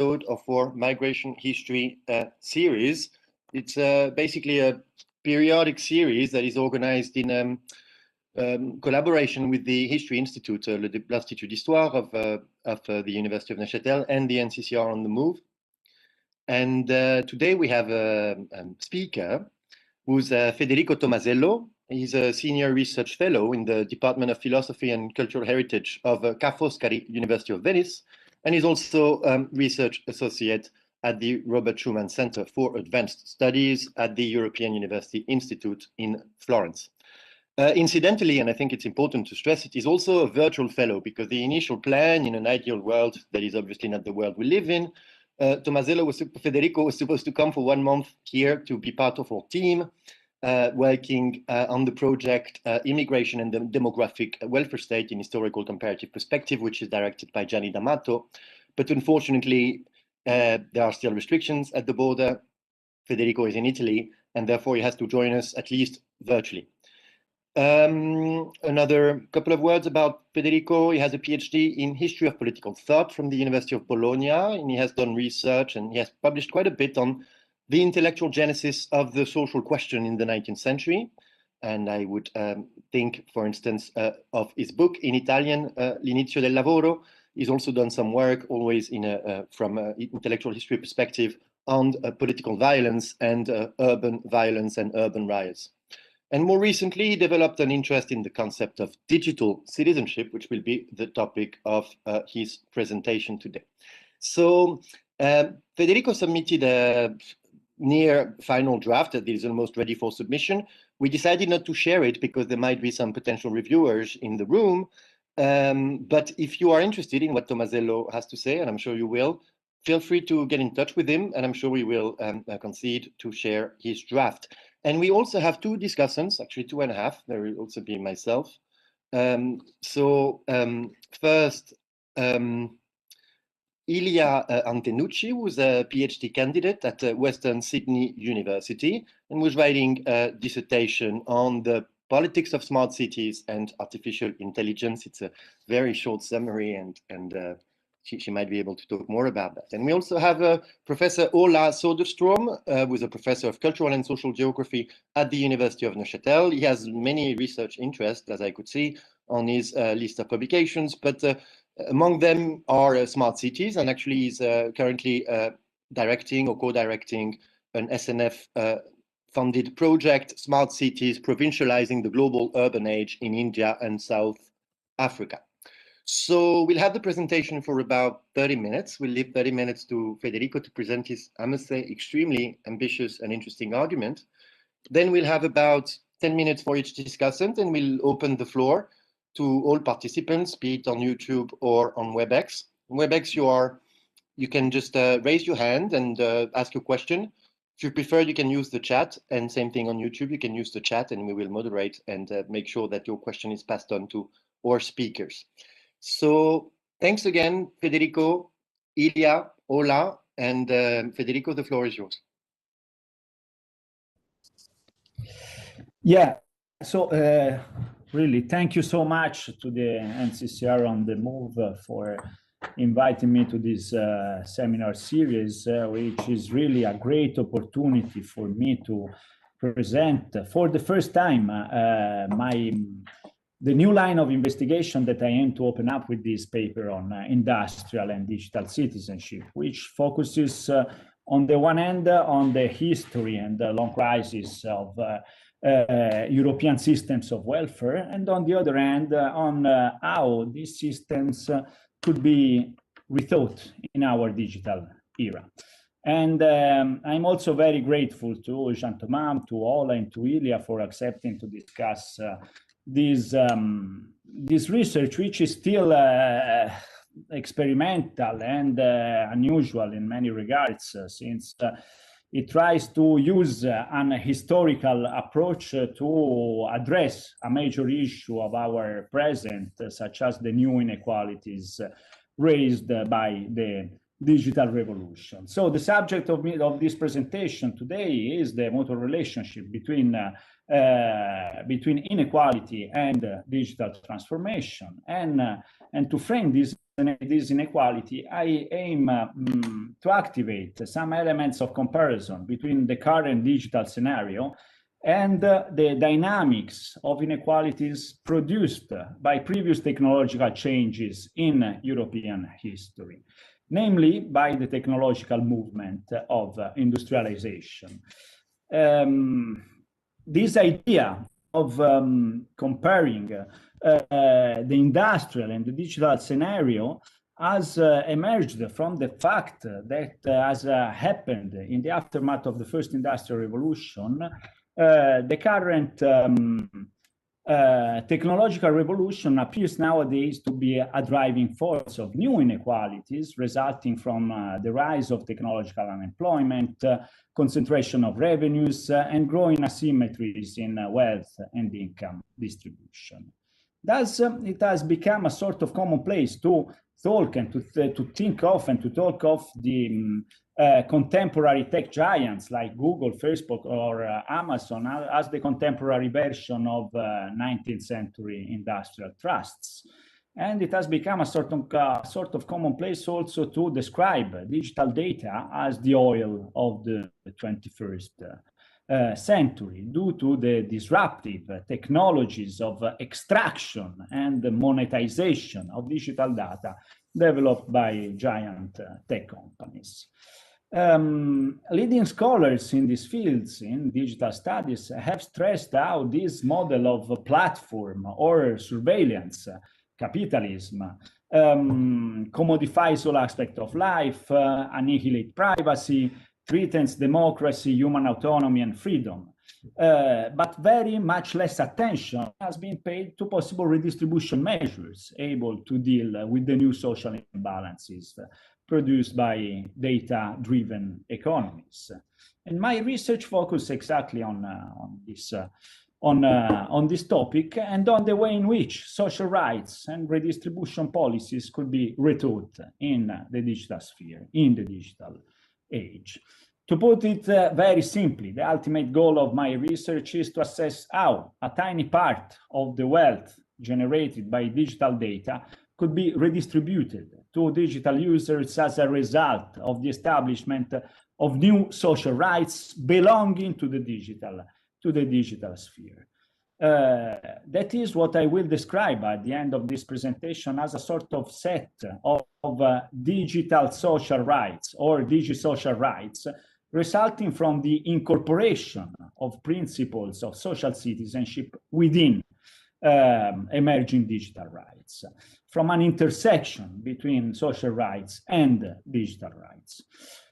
of our migration history series. It's basically a periodic series that is organized in collaboration with the History Institute, l'Institut d'Histoire of the University of Neuchâtel and the NCCR on the Move. And today we have a speaker who's Federico Tomasello. He's a senior research fellow in the Department of Philosophy and Cultural Heritage of Ca' Foscari, University of Venice, and he's also research associate at the Robert Schuman Center for Advanced Studies at the European University Institute in Florence. Incidentally, and I think it's important to stress, it is also a virtual fellow, because the initial plan in an ideal world, that is obviously not the world we live in, Federico was supposed to come for 1 month here to be part of our team, working on the project Immigration and the Demographic Welfare State in Historical Comparative Perspective, which is directed by Gianni D'Amato. But unfortunately, there are still restrictions at the border. Federico is in Italy, and therefore he has to join us at least virtually. Another couple of words about Federico. He has a PhD in History of Political Thought from the University of Bologna, and he has done research and he has published quite a bit on the intellectual genesis of the social question in the 19th century. And I would think, for instance, of his book in Italian, L'inizio del lavoro. He's also done some work, always in from an intellectual history perspective, on political violence and urban violence and urban riots. And more recently, he developed an interest in the concept of digital citizenship, which will be the topic of his presentation today. So Federico submitted a near final draft that is almost ready for submission. We decided not to share it because there might be some potential reviewers in the room. But if you are interested in what Tomasello has to say, and I'm sure you will, feel free to get in touch with him, and I'm sure we will concede to share his draft. And we also have 2 discussants, actually 2.5. There will also be myself. First, Ilia Antenucci, who's a PhD candidate at Western Sydney University and was writing a dissertation on the politics of smart cities and artificial intelligence. It's a very short summary, and she might be able to talk more about that. And we also have Professor Ola Soderstrom, who's a professor of cultural and social geography at the University of Neuchâtel. He has many research interests, as I could see on his list of publications, but among them are smart cities, and actually he's currently directing or co-directing an SNF funded project, Smart Cities, Provincializing the Global Urban Age in India and South Africa. So we'll have the presentation for about 30 minutes. We'll leave 30 minutes to Federico to present his, I must say, extremely ambitious and interesting argument. Then we'll have about 10 minutes for each discussant, and we'll open the floor to all participants, be it on YouTube or on WebEx. On WebEx, you can just raise your hand and ask your question. If you prefer, you can use the chat, and same thing on YouTube, you can use the chat, and we will moderate and make sure that your question is passed on to our speakers. So thanks again, Federico, Ilia, Ola, and Federico, the floor is yours. Yeah, so really, thank you so much to the NCCR on the Move for inviting me to this seminar series, which is really a great opportunity for me to present for the first time the new line of investigation that I aim to open up with this paper on industrial and digital citizenship, which focuses on the one hand on the history and the long crisis of European systems of welfare, and on the other hand on how these systems could be rethought in our digital era. And I'm also very grateful to Jean Thomas, to Ola, and to Ilia for accepting to discuss this research, which is still experimental and unusual in many regards, since it tries to use an historical approach to address a major issue of our present, such as the new inequalities raised by the digital revolution. So the subject of this presentation today is the mutual relationship between inequality and digital transformation, and to frame this this inequality, I aim to activate some elements of comparison between the current digital scenario and the dynamics of inequalities produced by previous technological changes in European history, namely by the technological movement of industrialization. This idea of comparing the industrial and the digital scenario has emerged from the fact that, as happened in the aftermath of the first industrial revolution, the current technological revolution appears nowadays to be a driving force of new inequalities resulting from the rise of technological unemployment, concentration of revenues, and growing asymmetries in wealth and income distribution. Thus, it has become a sort of commonplace to talk and to think of and to talk of the contemporary tech giants like Google, Facebook, or Amazon as the contemporary version of 19th century industrial trusts. And it has become a sort of commonplace also to describe digital data as the oil of the 21st century, due to the disruptive technologies of extraction and monetization of digital data developed by giant tech companies. Leading scholars in these fields, in digital studies, have stressed how this model of platform or surveillance capitalism commodifies all aspects of life, annihilates privacy, threatens democracy, human autonomy, and freedom. But very much less attention has been paid to possible redistribution measures able to deal with the new social imbalances produced by data-driven economies. And my research focused exactly on this topic and on the way in which social rights and redistribution policies could be rethought in the digital sphere, in the digital age. To put it very simply, the ultimate goal of my research is to assess how a tiny part of the wealth generated by digital data could be redistributed to digital users as a result of the establishment of new social rights belonging to the digital sphere. That is what I will describe at the end of this presentation as a sort of set of digital social rights or digi-social rights resulting from the incorporation of principles of social citizenship within emerging digital rights, from an intersection between social rights and digital rights.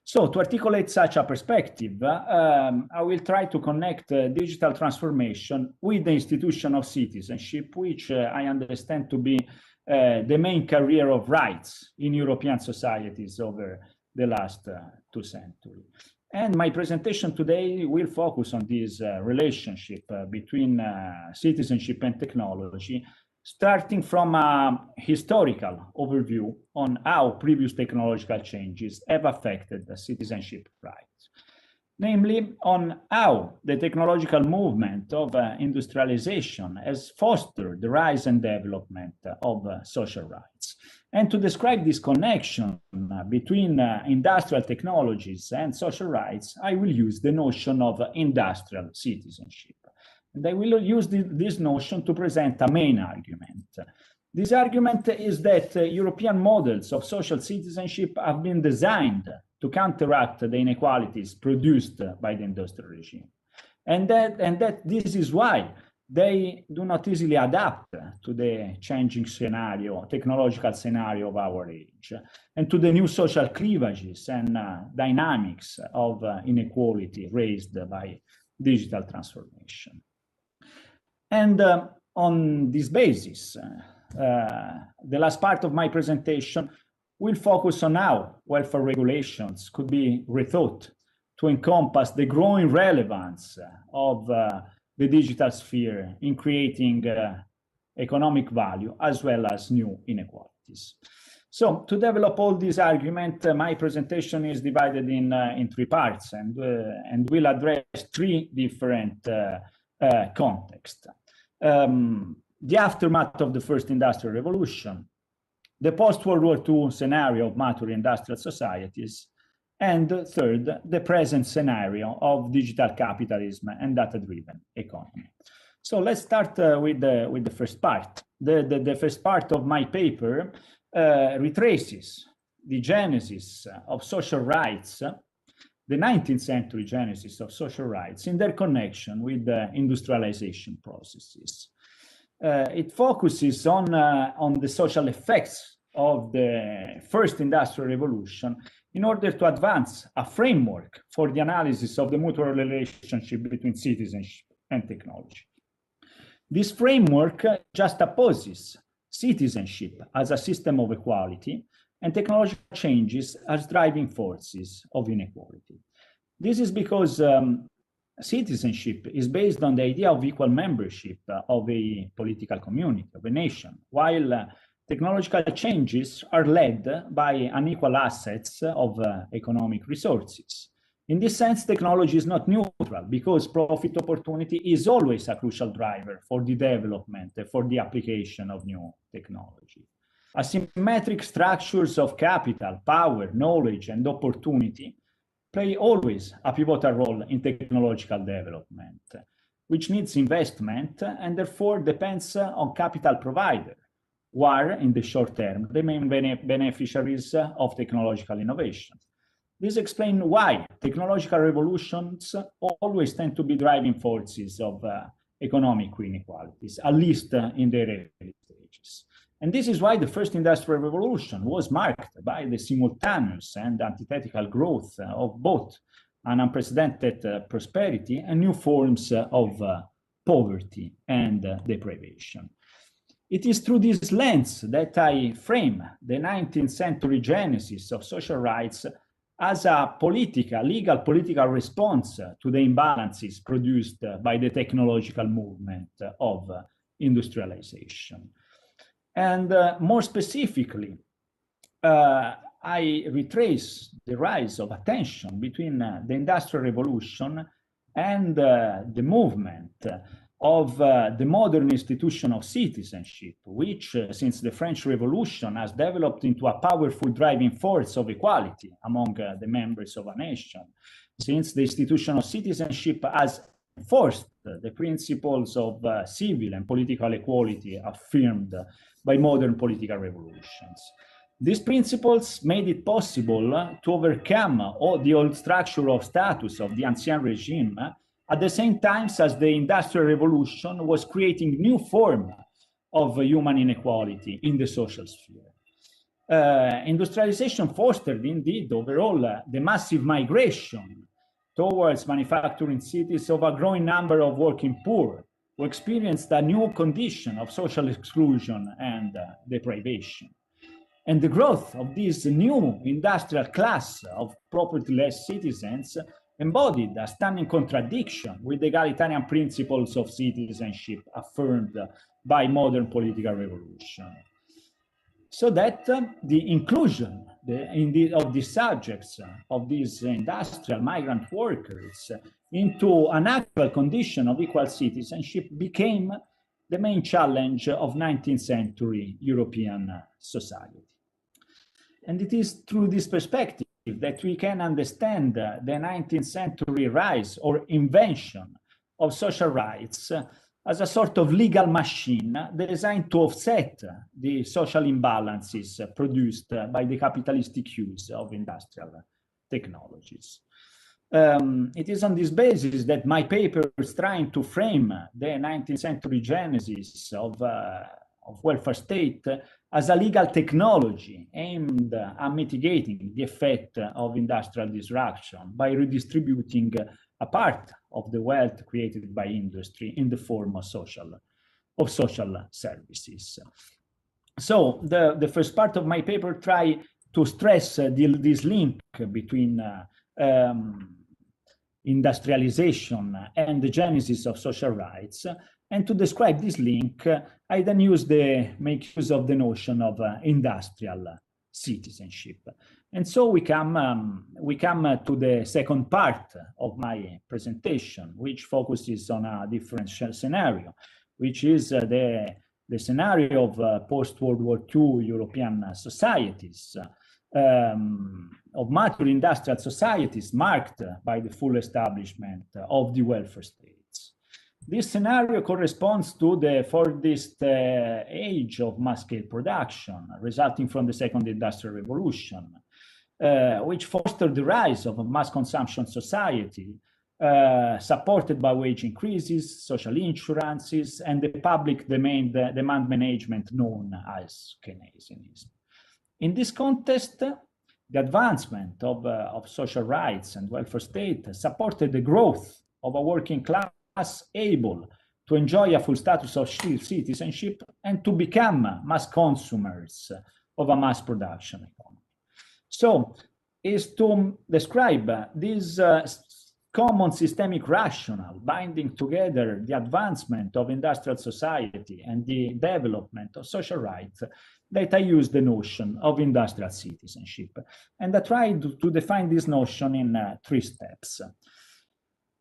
So to articulate such a perspective, I will try to connect digital transformation with the institution of citizenship, which I understand to be the main career of rights in European societies over the last 2 centuries. And my presentation today will focus on this relationship between citizenship and technology, starting from a historical overview on how previous technological changes have affected the citizenship rights, namely on how the technological movement of industrialization has fostered the rise and development of social rights. And to describe this connection between industrial technologies and social rights, I will use the notion of industrial citizenship. And I will use this notion to present a main argument. This argument is that European models of social citizenship have been designed to counteract the inequalities produced by the industrial regime. And that this is why they do not easily adapt to the changing scenario, technological scenario of our age, and to the new social cleavages and dynamics of inequality raised by digital transformation. And on this basis, the last part of my presentation will focus on how welfare regulations could be rethought to encompass the growing relevance of the digital sphere in creating economic value as well as new inequalities. So to develop all this argument, my presentation is divided in 3 parts and will address 3 different contexts. The aftermath of the first industrial revolution, the post-World War II scenario of mature industrial societies, and third, the present scenario of digital capitalism and data-driven economy. So let's start with the first part. The first part of my paper retraces the genesis of social rights, the 19th century genesis of social rights in their connection with the industrialization processes. It focuses on the social effects of the first industrial revolution in order to advance a framework for the analysis of the mutual relationship between citizenship and technology. This framework juxtaposes citizenship as a system of equality and technological changes as driving forces of inequality. This is because citizenship is based on the idea of equal membership of a political community, of a nation, while technological changes are led by unequal assets of economic resources. In this sense, technology is not neutral because profit opportunity is always a crucial driver for the development, for the application of new technology. Asymmetric structures of capital, power, knowledge, and opportunity play always a pivotal role in technological development, which needs investment and therefore depends on capital provider, who are, in the short term, the main beneficiaries of technological innovation. This explains why technological revolutions always tend to be driving forces of economic inequalities, at least in their early stages. And this is why the first industrial revolution was marked by the simultaneous and antithetical growth of both an unprecedented prosperity and new forms of poverty and deprivation. It is through this lens that I frame the 19th century genesis of social rights as a legal political response to the imbalances produced by the technological movement of industrialization. And more specifically, I retrace the rise of attention between the Industrial Revolution and the movement of the modern institution of citizenship, which since the French Revolution has developed into a powerful driving force of equality among the members of a nation, since the institution of citizenship has enforced the principles of civil and political equality affirmed by modern political revolutions. These principles made it possible to overcome all the old structure of status of the ancien regime at the same time as the Industrial Revolution was creating new form of human inequality in the social sphere. Industrialization fostered indeed overall the massive migration towards manufacturing cities of a growing number of working poor who experienced a new condition of social exclusion and deprivation. And the growth of this new industrial class of propertyless citizens embodied a stunning contradiction with the egalitarian principles of citizenship affirmed by modern political revolution. So that the inclusion of the subjects of these industrial migrant workers into an actual condition of equal citizenship became the main challenge of 19th century European society. And it is through this perspective that we can understand the 19th century rise or invention of social rights as a sort of legal machine designed to offset the social imbalances produced by the capitalistic use of industrial technologies. It is on this basis that my paper is trying to frame the 19th century genesis of welfare state as a legal technology aimed at mitigating the effect of industrial disruption by redistributing a part of the wealth created by industry in the form of social services. So the first part of my paper try to stress this link between industrialization and the genesis of social rights. And to describe this link, I then make use of the notion of industrial citizenship. And so we come to the second part of my presentation, which focuses on a different scenario, which is the the scenario of post-World War II European societies, of mature industrial societies marked by the full establishment of the welfare states. This scenario corresponds to the furthest age of mass-scale production resulting from the Second Industrial Revolution, which fostered the rise of a mass consumption society supported by wage increases, social insurances, and the public demand management known as Keynesianism. In this context, the advancement of social rights and welfare state supported the growth of a working class able to enjoy a full status of citizenship and to become mass consumers of a mass production economy. So, is to describe this common systemic rationale binding together the advancement of industrial society and the development of social rights that I use the notion of industrial citizenship. And I tried to define this notion in 3 steps.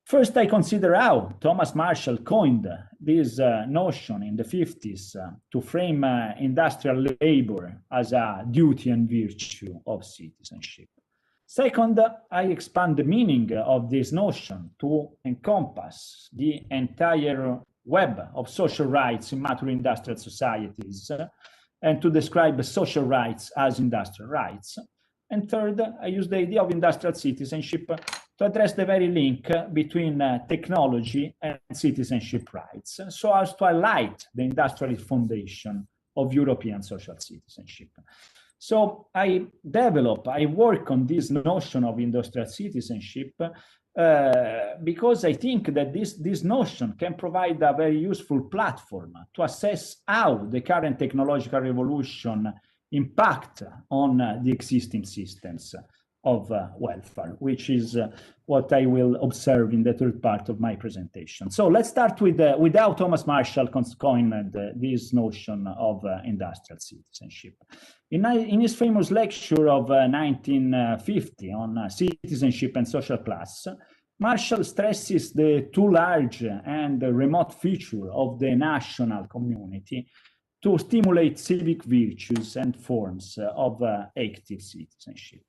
First, I consider how Thomas Marshall coined this notion in the 50s to frame industrial labor as a duty and virtue of citizenship. Second, I expand the meaning of this notion to encompass the entire web of social rights in mature industrial societies and to describe social rights as industrial rights. And third, I use the idea of industrial citizenship to address the very link between technology and citizenship rights, so as to highlight the industrial foundation of European social citizenship. So I work on this notion of industrial citizenship because I think that this notion can provide a very useful platform to assess how the current technological revolution impact on the existing systems of welfare, which is what I will observe in the third part of my presentation. So let's start with how Thomas Marshall coined this notion of industrial citizenship. In his famous lecture of 1950 on citizenship and social class, Marshall stresses the too large and remote feature of the national community to stimulate civic virtues and forms of active citizenship.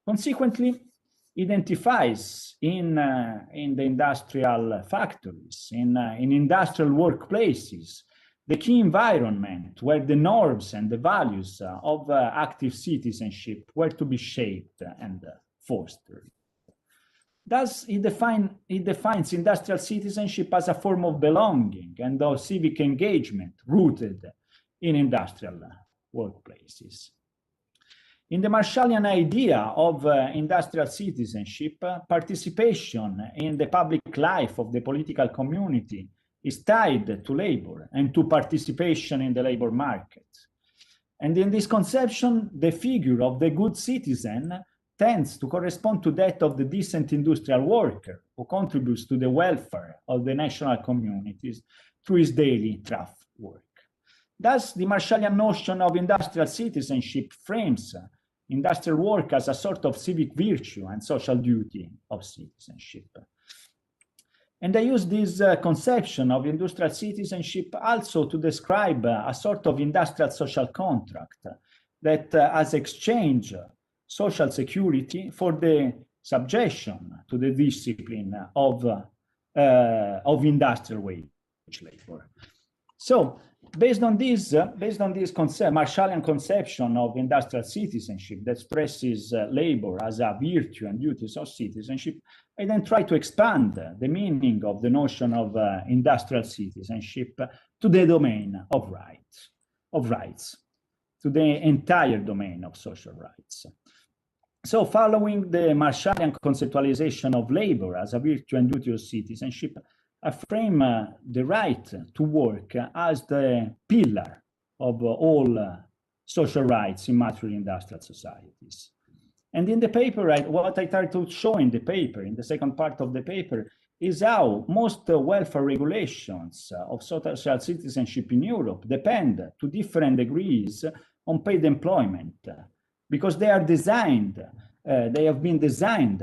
Consequently, identifies in the industrial factories, in industrial workplaces, the key environment where the norms and the values of active citizenship were to be shaped and fostered. Thus, it defines industrial citizenship as a form of belonging and of civic engagement rooted in industrial workplaces. In the Marshallian idea of industrial citizenship, participation in the public life of the political community is tied to labor and to participation in the labor market. And in this conception, the figure of the good citizen tends to correspond to that of the decent industrial worker who contributes to the welfare of the national communities through his daily tough work. Thus, the Marshallian notion of industrial citizenship frames industrial work as a sort of civic virtue and social duty of citizenship. And I use this conception of industrial citizenship also to describe a sort of industrial social contract that has exchanged social security for the subjection to the discipline of industrial wage labor. So, based on this Marshallian conception of industrial citizenship that stresses labor as a virtue and duties of citizenship, I then try to expand the meaning of the notion of industrial citizenship to the domain of rights, to the entire domain of social rights. So, following the Marshallian conceptualization of labor as a virtue and duty of citizenship, I frame the right to work as the pillar of all social rights in mature industrial societies. And in the paper, what I try to show in the paper, in the second part of the paper, is how most welfare regulations of social citizenship in Europe depend to different degrees on paid employment, because they are designed they have been designed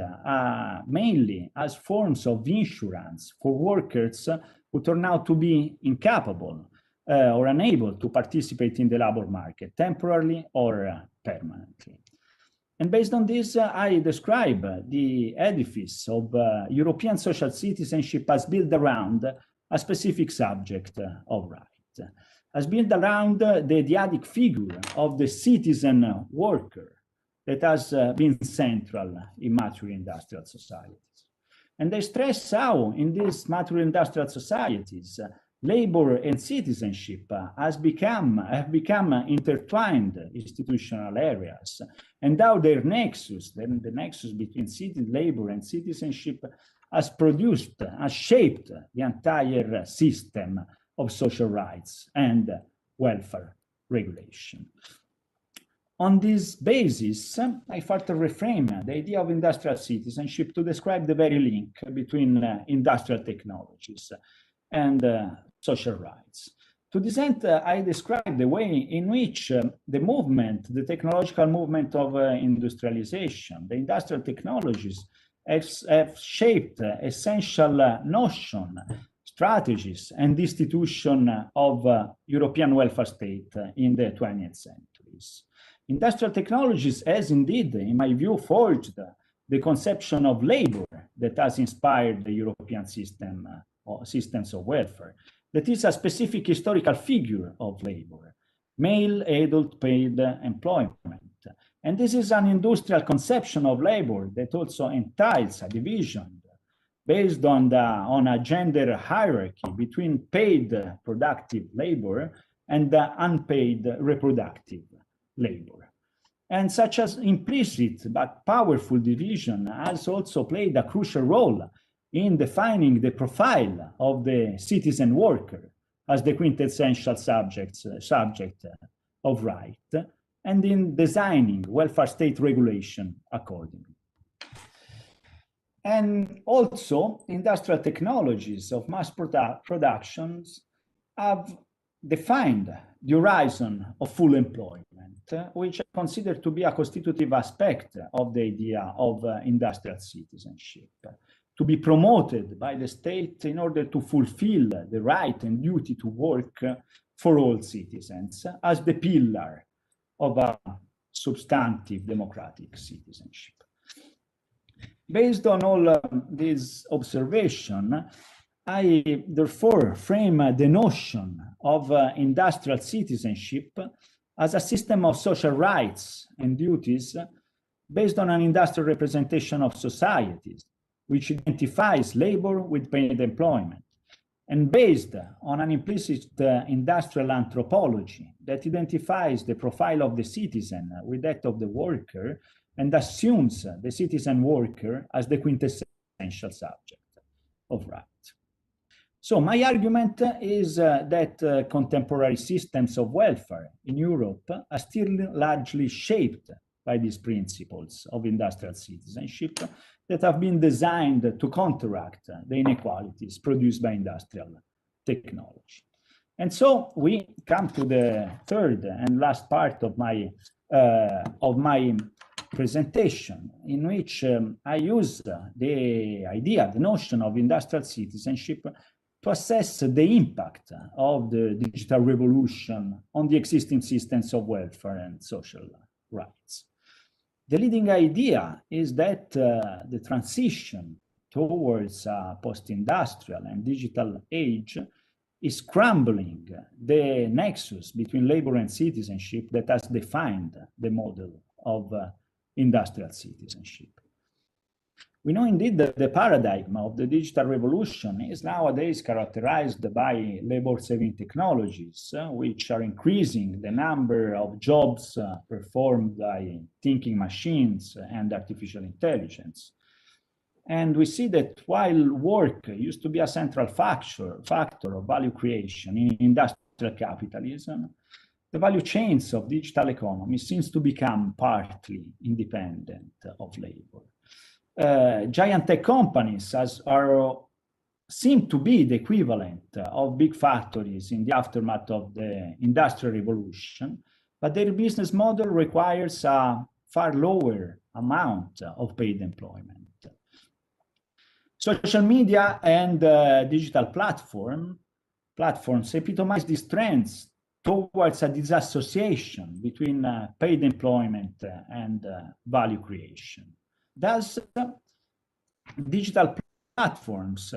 mainly as forms of insurance for workers who turn out to be incapable or unable to participate in the labor market temporarily or permanently. And based on this, I describe the edifice of European social citizenship as built around a specific subject of right, as built around the dyadic figure of the citizen worker that has been central in mature industrial societies. And they stress how in these mature industrial societies, labor and citizenship have become intertwined institutional areas, and how their nexus, the nexus between labor and citizenship, has shaped the entire system of social rights and welfare regulation. On this basis, I further reframe the idea of industrial citizenship to describe the very link between industrial technologies and social rights. To this end, I describe the way in which the technological movement of industrialization, the industrial technologies have shaped essential notion, strategies, and institution of European welfare state in the 20th centuries. Industrial technologies has indeed, in my view, forged the conception of labor that has inspired the European systems of welfare. That is a specific historical figure of labor, male adult paid employment. And this is an industrial conception of labor that also entails a division based on a gender hierarchy between paid productive labor and unpaid reproductive labor. And such as implicit but powerful division has also played a crucial role in defining the profile of the citizen worker as the quintessential subject of right, and in designing welfare state regulation accordingly. And also, industrial technologies of mass productions have defined the horizon of full employment, which I consider to be a constitutive aspect of the idea of industrial citizenship, to be promoted by the state in order to fulfill the right and duty to work for all citizens as the pillar of a substantive democratic citizenship. Based on all this observation, I therefore frame the notion of industrial citizenship as a system of social rights and duties based on an industrial representation of societies, which identifies labor with paid employment, and based on an implicit industrial anthropology that identifies the profile of the citizen with that of the worker and assumes the citizen worker as the quintessential subject of right. So my argument is that contemporary systems of welfare in Europe are still largely shaped by these principles of industrial citizenship that have been designed to counteract the inequalities produced by industrial technology. And so we come to the third and last part of my presentation, in which I use the notion of industrial citizenship to assess the impact of the digital revolution on the existing systems of welfare and social rights. The leading idea is that the transition towards a post-industrial and digital age is crumbling the nexus between labor and citizenship that has defined the model of industrial citizenship. We know indeed that the paradigm of the digital revolution is nowadays characterized by labor-saving technologies, which are increasing the number of jobs performed by thinking machines and artificial intelligence. And we see that while work used to be a central factor of value creation in industrial capitalism, the value chains of digital economy seems to become partly independent of labor. Giant tech companies seem to be the equivalent of big factories in the aftermath of the Industrial Revolution, but their business model requires a far lower amount of paid employment. Social media and digital platform platforms epitomize these trends towards a disassociation between paid employment and value creation. Thus, digital platforms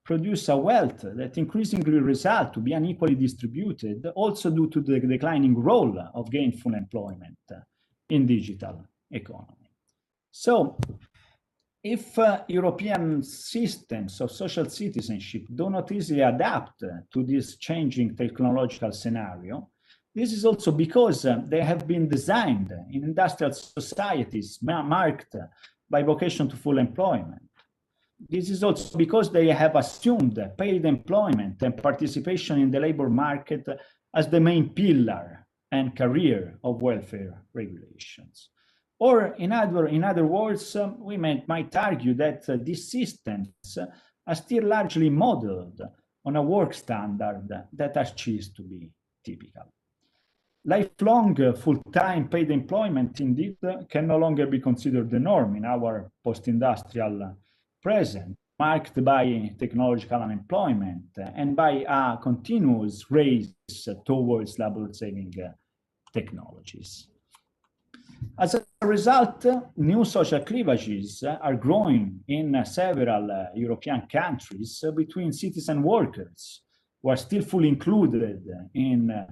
produce a wealth that increasingly result to be unequally distributed, also due to the declining role of gainful employment in digital economy. So, if European systems of social citizenship do not easily adapt to this changing technological scenario, this is also because they have been designed in industrial societies marked by vocation to full employment. This is also because they have assumed paid employment and participation in the labor market as the main pillar and career of welfare regulations. Or in other words, we might argue that these systems are still largely modeled on a work standard that has ceased to be typical. Lifelong full-time paid employment indeed can no longer be considered the norm in our post-industrial present, marked by technological unemployment and by a continuous race towards labor-saving technologies. As a result, new social cleavages are growing in several European countries between citizen workers who are still fully included in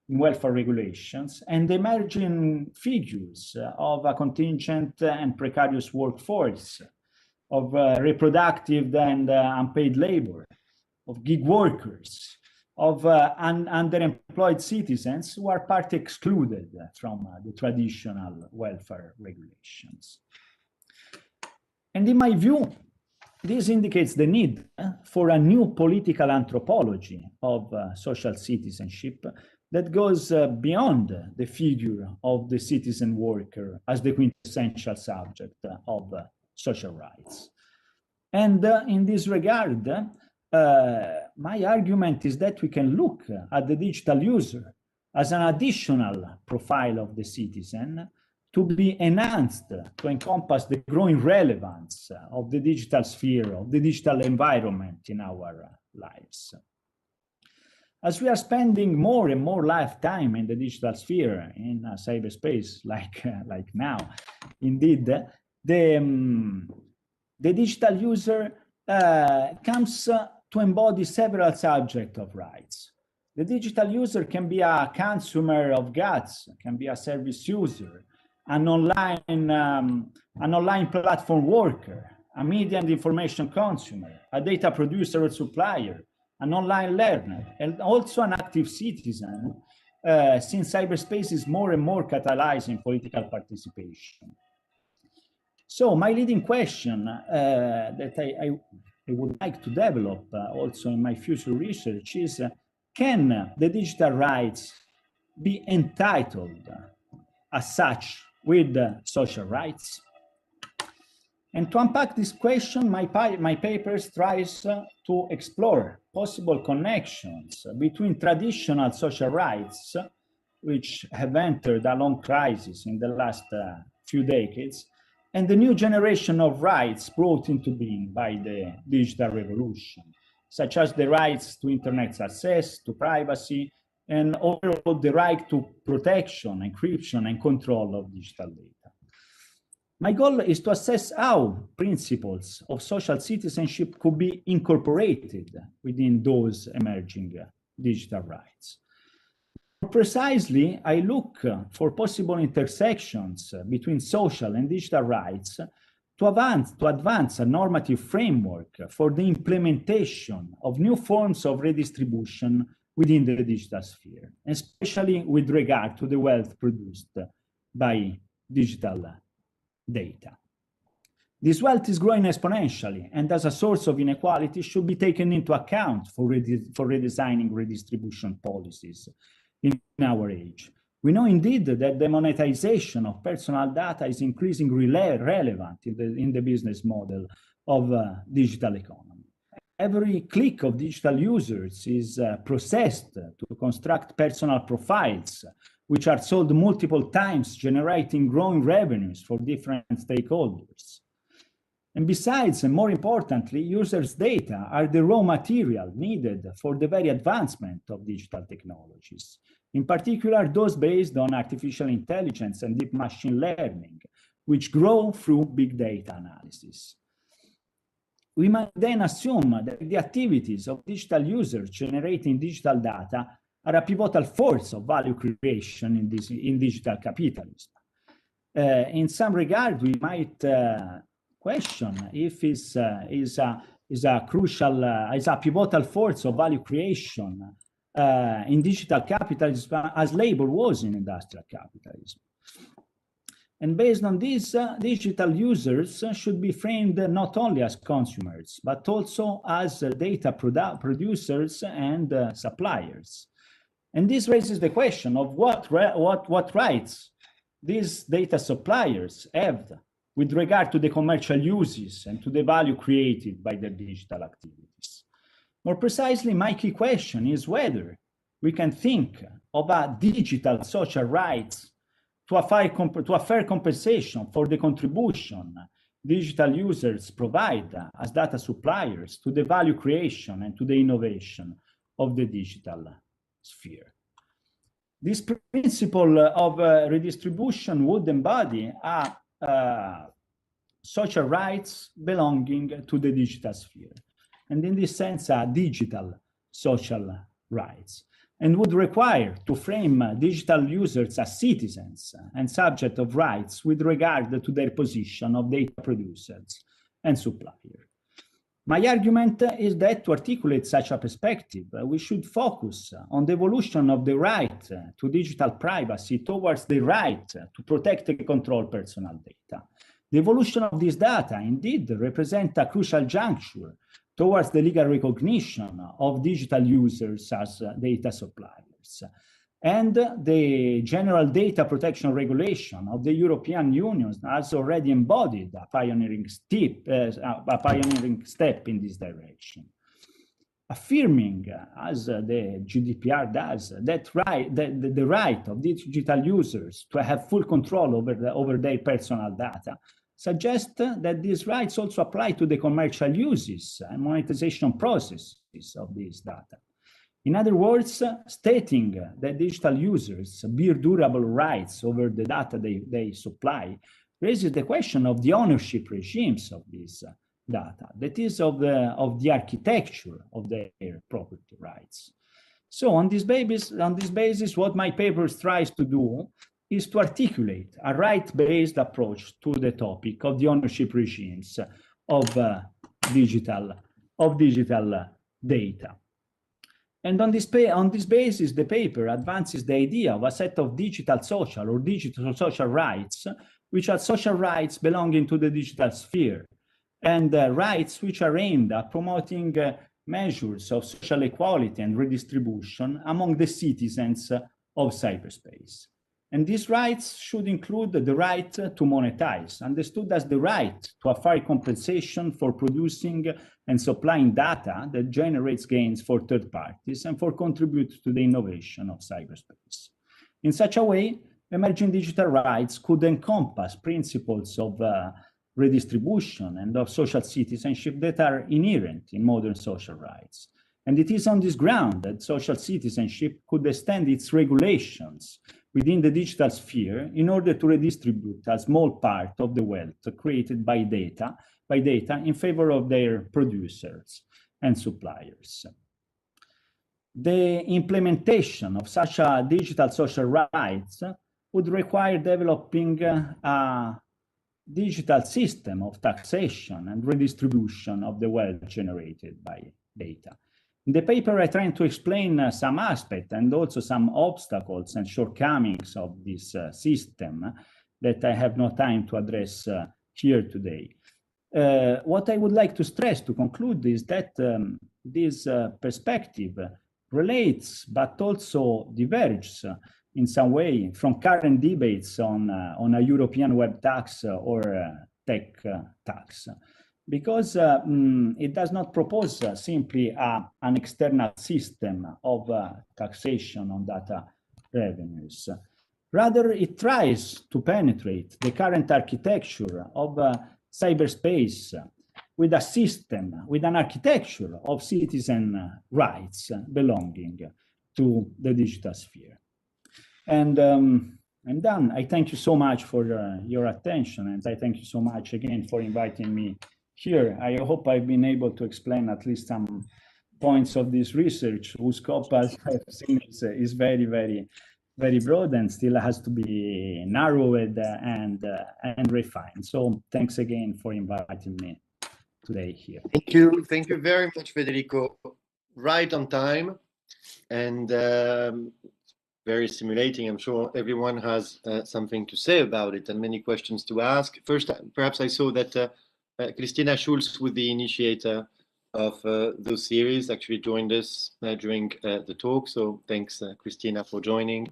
welfare regulations and emerging figures of a contingent and precarious workforce, of reproductive and unpaid labor, of gig workers, of underemployed citizens who are partly excluded from the traditional welfare regulations. And in my view, this indicates the need for a new political anthropology of social citizenship that goes beyond the figure of the citizen worker as the quintessential subject of social rights. And in this regard, my argument is that we can look at the digital user as an additional profile of the citizen to be enhanced to encompass the growing relevance of the digital sphere, of the digital environment in our lives. As we are spending more and more lifetime in the digital sphere, in cyberspace, like now, indeed, the digital user comes to embody several subjects of rights. The digital user can be a consumer of goods, can be a service user, an online platform worker, a media and information consumer, a data producer or supplier, an online learner, and also an active citizen, since cyberspace is more and more catalyzing political participation. So my leading question that I would like to develop also in my future research is, can the digital rights be entitled as such with social rights? And to unpack this question, my papers tries to explore possible connections between traditional social rights, which have entered a long crisis in the last few decades, and the new generation of rights brought into being by the digital revolution, such as the rights to internet access, to privacy, and overall the right to protection, encryption, and control of digital data. My goal is to assess how principles of social citizenship could be incorporated within those emerging digital rights. Precisely, I look for possible intersections between social and digital rights to advance a normative framework for the implementation of new forms of redistribution within the digital sphere, especially with regard to the wealth produced by digital data. This wealth is growing exponentially, and as a source of inequality should be taken into account for redesigning redistribution policies in our age. We know indeed that the monetization of personal data is increasingly relevant in the business model of digital economy. Every click of digital users is processed to construct personal profiles, which are sold multiple times, generating growing revenues for different stakeholders. And besides, and more importantly, users' data are the raw material needed for the very advancement of digital technologies, in particular those based on artificial intelligence and deep machine learning, which grow through big data analysis. We might then assume that the activities of digital users generating digital data are a pivotal force of value creation in digital capitalism. In some regard, we might question if is a pivotal force of value creation in digital capitalism as labor was in industrial capitalism. And based on this, digital users should be framed not only as consumers, but also as data producers and suppliers. And this raises the question of what rights these data suppliers have with regard to the commercial uses and to the value created by their digital activities. More precisely, my key question is whether we can think of a digital social rights to a fair compensation for the contribution digital users provide as data suppliers to the value creation and to the innovation of the digital sphere. This principle of redistribution would embody social rights belonging to the digital sphere, and in this sense, digital social rights, and would require to frame digital users as citizens and subject of rights with regard to their position of data producers and suppliers. My argument is that to articulate such a perspective, we should focus on the evolution of the right to digital privacy towards the right to protect and control personal data. The evolution of this data indeed represents a crucial juncture towards the legal recognition of digital users as data suppliers. And the General Data Protection Regulation of the European Union has already embodied a pioneering step in this direction, affirming, as the GDPR does, that the right of digital users to have full control over their personal data suggests that these rights also apply to the commercial uses and monetization processes of this data. In other words, stating that digital users bear durable rights over the data they supply raises the question of the ownership regimes of this data, that is, of the architecture of their property rights. So on this basis, what my paper tries to do is to articulate a right-based approach to the topic of the ownership regimes of digital data. And on this basis, the paper advances the idea of a set of digital social or digital social rights, which are social rights belonging to the digital sphere, and rights which are aimed at promoting measures of social equality and redistribution among the citizens of cyberspace. And these rights should include the right to monetize, understood as the right to a fair compensation for producing and supplying data that generates gains for third parties and for contribute to the innovation of cyberspace. In such a way, emerging digital rights could encompass principles of redistribution and of social citizenship that are inherent in modern social rights. And it is on this ground that social citizenship could extend its regulations within the digital sphere in order to redistribute a small part of the wealth created by data in favor of their producers and suppliers. The implementation of such a digital social rights would require developing a digital system of taxation and redistribution of the wealth generated by data. In the paper, I try to explain some aspects and also some obstacles and shortcomings of this system that I have no time to address here today. What I would like to stress to conclude is that this perspective relates but also diverges in some way from current debates on a European web tax or tech tax, because it does not propose simply an external system of taxation on data revenues. Rather, it tries to penetrate the current architecture of cyberspace with a system, with an architecture of citizen rights belonging to the digital sphere. And I'm done. I thank you so much for your attention, and I thank you so much again for inviting me here. I hope I've been able to explain at least some points of this research, whose scope, as I've seen, is very, very, very broad and still has to be narrowed and refined. So thanks again for inviting me today here. Thank you very much, Federico. Right on time, and very stimulating. I'm sure everyone has something to say about it and many questions to ask. First, perhaps I saw that Christina Schulz, who was the initiator of those series, actually joined us during the talk. So thanks, Christina, for joining.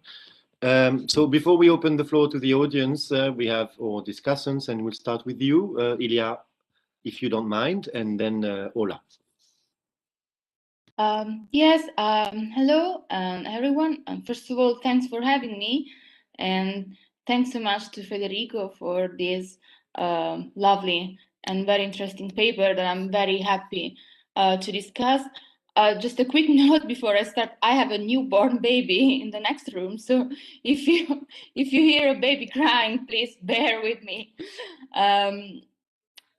So before we open the floor to the audience, we have our discussants, and we'll start with you, Ilya, if you don't mind, and then Ola. Yes, hello everyone. First of all, thanks for having me, and thanks so much to Federico for this lovely and very interesting paper that I'm very happy to discuss. Just a quick note before I start: I have a newborn baby in the next room, so if you hear a baby crying, please bear with me.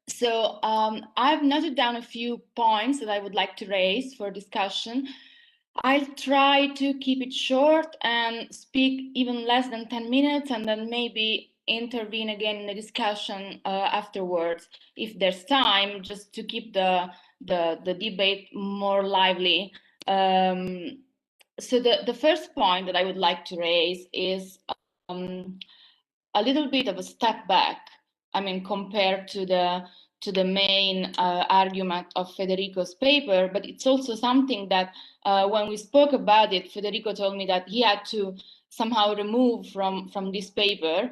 So I've noted down a few points that I would like to raise for discussion. I'll try to keep it short and speak even less than 10 minutes, and then maybe intervene again in the discussion afterwards, if there's time, just to keep the debate more lively. So the first point that I would like to raise is a little bit of a step back. I mean, compared to the main argument of Federico's paper, but it's also something that when we spoke about it, Federico told me that he had to somehow remove from this paper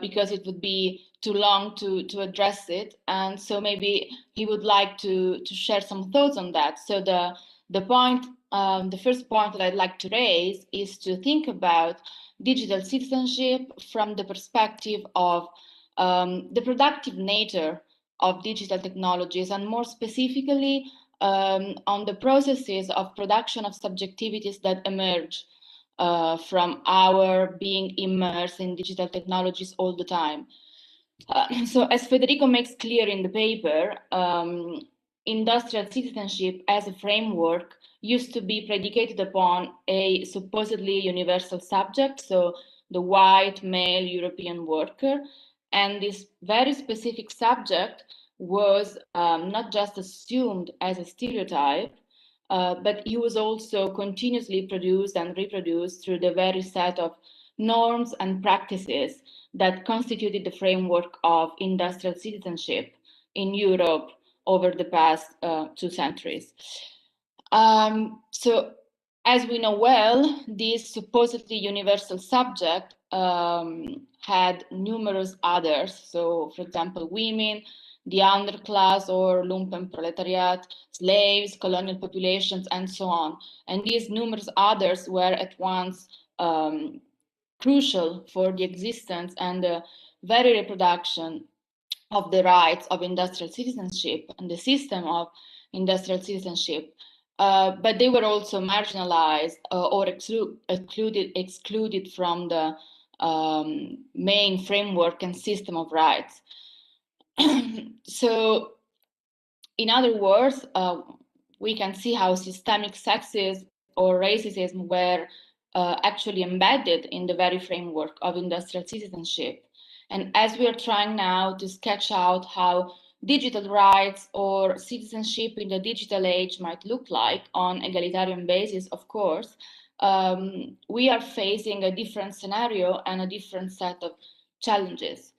because it would be too long to address it, and so maybe he would like to share some thoughts on that. So the point, the first point that I'd like to raise is to think about digital citizenship from the perspective of the productive nature of digital technologies, and more specifically on the processes of production of subjectivities that emerge from our being immersed in digital technologies all the time. So as Federico makes clear in the paper, industrial citizenship as a framework used to be predicated upon a supposedly universal subject, so the white male European worker. And this very specific subject was not just assumed as a stereotype, but he was also continuously produced and reproduced through the very set of norms and practices that constituted the framework of industrial citizenship in Europe over the past 2 centuries. So, as we know well, this supposedly universal subject had numerous others. So, for example, women, the underclass or lumpenproletariat, slaves, colonial populations, and so on. And these numerous others were at once crucial for the existence and the very reproduction of the rights of industrial citizenship and the system of industrial citizenship. But they were also marginalized or excluded from the main framework and system of rights. So, in other words, we can see how systemic sexism or racism were actually embedded in the very framework of industrial citizenship. And as we are trying now to sketch out how digital rights or citizenship in the digital age might look like on egalitarian basis, of course, we are facing a different scenario and a different set of challenges.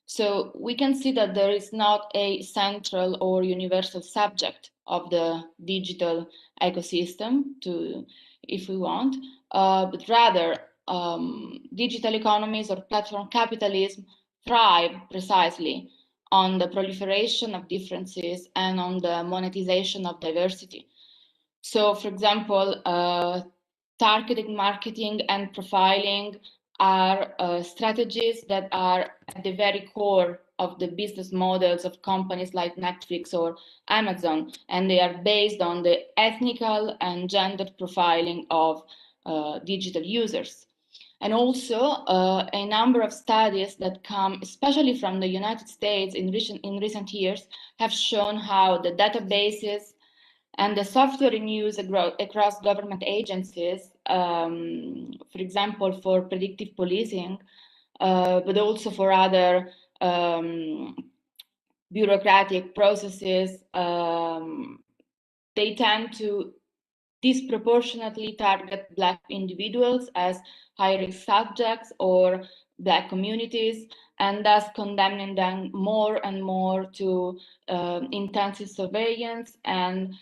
So we can see that there is not a central or universal subject of the digital ecosystem, if we want, but rather digital economies or platform capitalism thrive precisely on the proliferation of differences and on the monetization of diversity. So, for example, targeted marketing and profiling are strategies that are at the very core of the business models of companies like Netflix or Amazon, and they are based on the ethnical and gender profiling of digital users. And also a number of studies that come especially from the United States in recent years have shown how the databases and the software in use across government agencies, for example, for predictive policing, but also for other bureaucratic processes, they tend to disproportionately target Black individuals as high-risk subjects or Black communities, and thus condemning them more and more to intensive surveillance and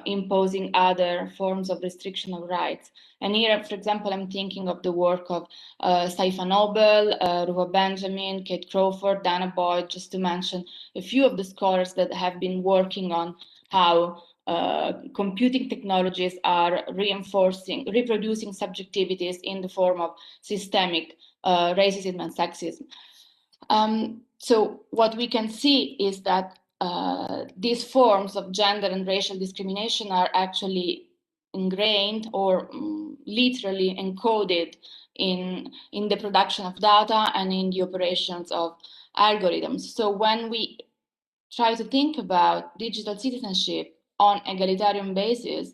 imposing other forms of restriction of rights. And here, for example, I'm thinking of the work of Saifa Noble, Ruva Benjamin, Kate Crawford, Dana Boyd, just to mention a few of the scholars that have been working on how computing technologies are reproducing subjectivities in the form of systemic racism and sexism. So what we can see is that these forms of gender and racial discrimination are actually ingrained or literally encoded in the production of data and in the operations of algorithms. So when we try to think about digital citizenship on egalitarian basis,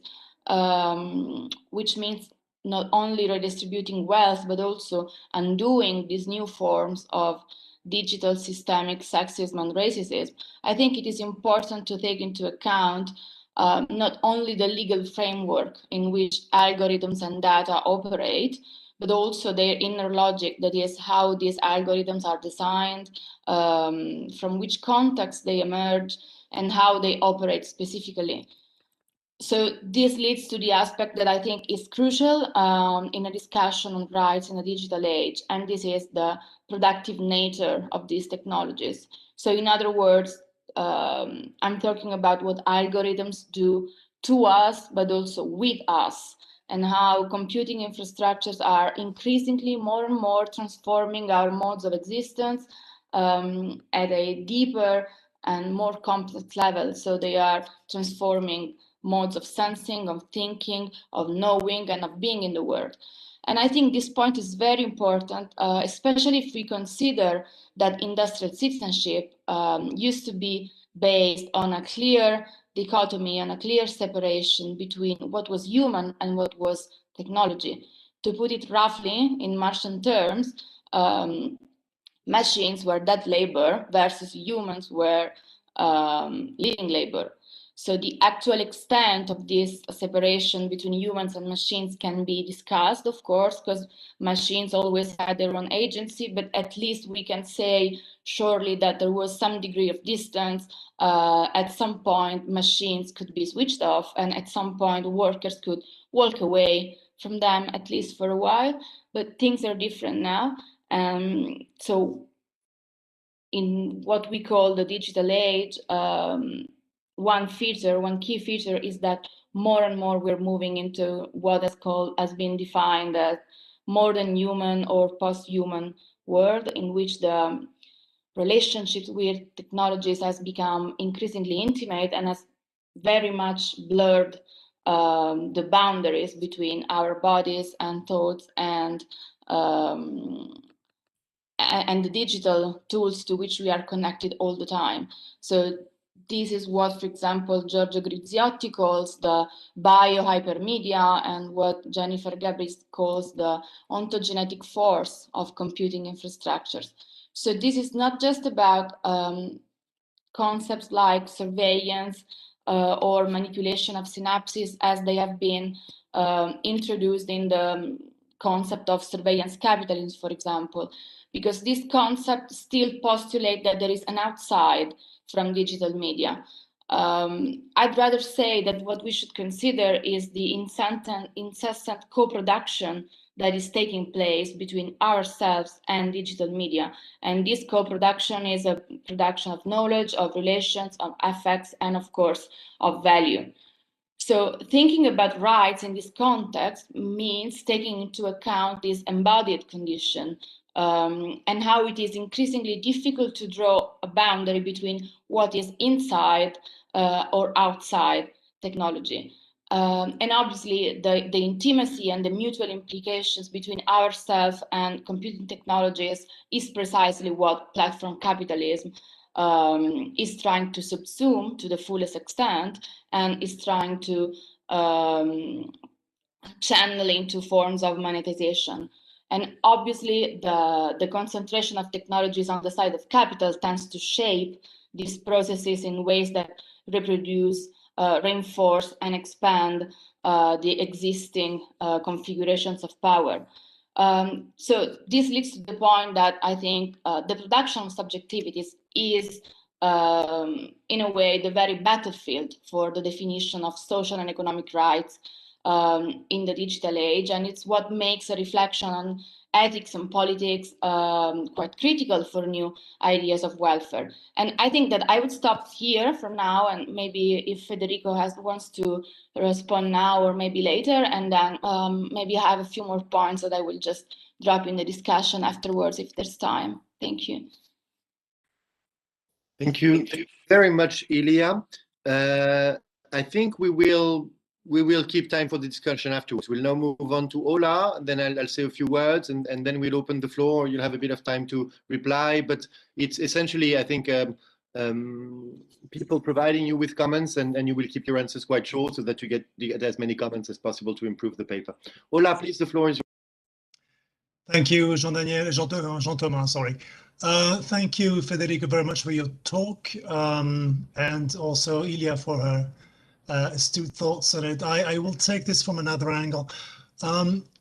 which means not only redistributing wealth, but also undoing these new forms of digital systemic sexism and racism, I think it is important to take into account not only the legal framework in which algorithms and data operate, but also their inner logic, that is how these algorithms are designed, from which context they emerge, and how they operate specifically. So this leads to the aspect that I think is crucial in a discussion on rights in a digital age, and this is the productive nature of these technologies. So in other words, I'm talking about what algorithms do to us, but also with us, and how computing infrastructures are increasingly more and more transforming our modes of existence at a deeper and more complex level. So they are transforming modes of sensing, of thinking, of knowing, and of being in the world. And I think this point is very important, especially if we consider that industrial citizenship used to be based on a clear dichotomy and a clear separation between what was human and what was technology. To put it roughly, in Martian terms, machines were dead labor versus humans were living labor. So the actual extent of this separation between humans and machines can be discussed, of course, because machines always had their own agency, but at least we can say surely that there was some degree of distance. At some point, machines could be switched off, and at some point, workers could walk away from them, at least for a while, but things are different now. So in what we call the digital age, one key feature is that more and more we're moving into what has been defined as more than human or post-human world, in which the relationships with technologies has become increasingly intimate and has very much blurred the boundaries between our bodies and thoughts and the digital tools to which we are connected all the time. So this is what, for example, Giorgio Griziotti calls the biohypermedia, and what Jennifer Gebris calls the ontogenetic force of computing infrastructures. So this is not just about concepts like surveillance or manipulation of synapses, as they have been introduced in the concept of surveillance capitalism, for example, because this concept still postulates that there is an outside from digital media. I'd rather say that what we should consider is the incessant co-production that is taking place between ourselves and digital media. And this co-production is a production of knowledge, of relations, of affects, and of course, of value. So thinking about rights in this context means taking into account this embodied condition and how it is increasingly difficult to draw a boundary between what is inside or outside technology. And obviously, the intimacy and the mutual implications between ourselves and computing technologies is precisely what platform capitalism is trying to subsume to the fullest extent, and is trying to channel into forms of monetization. And obviously, the concentration of technologies on the side of capital tends to shape these processes in ways that reproduce, reinforce, and expand the existing configurations of power. So this leads to the point that I think the production of subjectivities is, in a way, the very battlefield for the definition of social and economic rights in the digital age, and it's what makes a reflection on ethics and politics quite critical for new ideas of welfare. And I think that I would stop here for now, and maybe if Federico wants to respond now or maybe later, and then maybe I have a few more points that I will just drop in the discussion afterwards if there's time. Thank you. Thank you very much, Ilya. I think we will keep time for the discussion afterwards. We'll now move on to Ola, then I'll say a few words, and then we'll open the floor. You'll have a bit of time to reply, but it's essentially, I think, people providing you with comments, and you will keep your answers quite short so that you get as many comments as possible to improve the paper. Ola, please, the floor is yours. Thank you, Jean-Daniel, Jean-Thomas, sorry. Thank you, Federico, very much for your talk, and also Ilya for her astute thoughts on it. I will take this from another angle.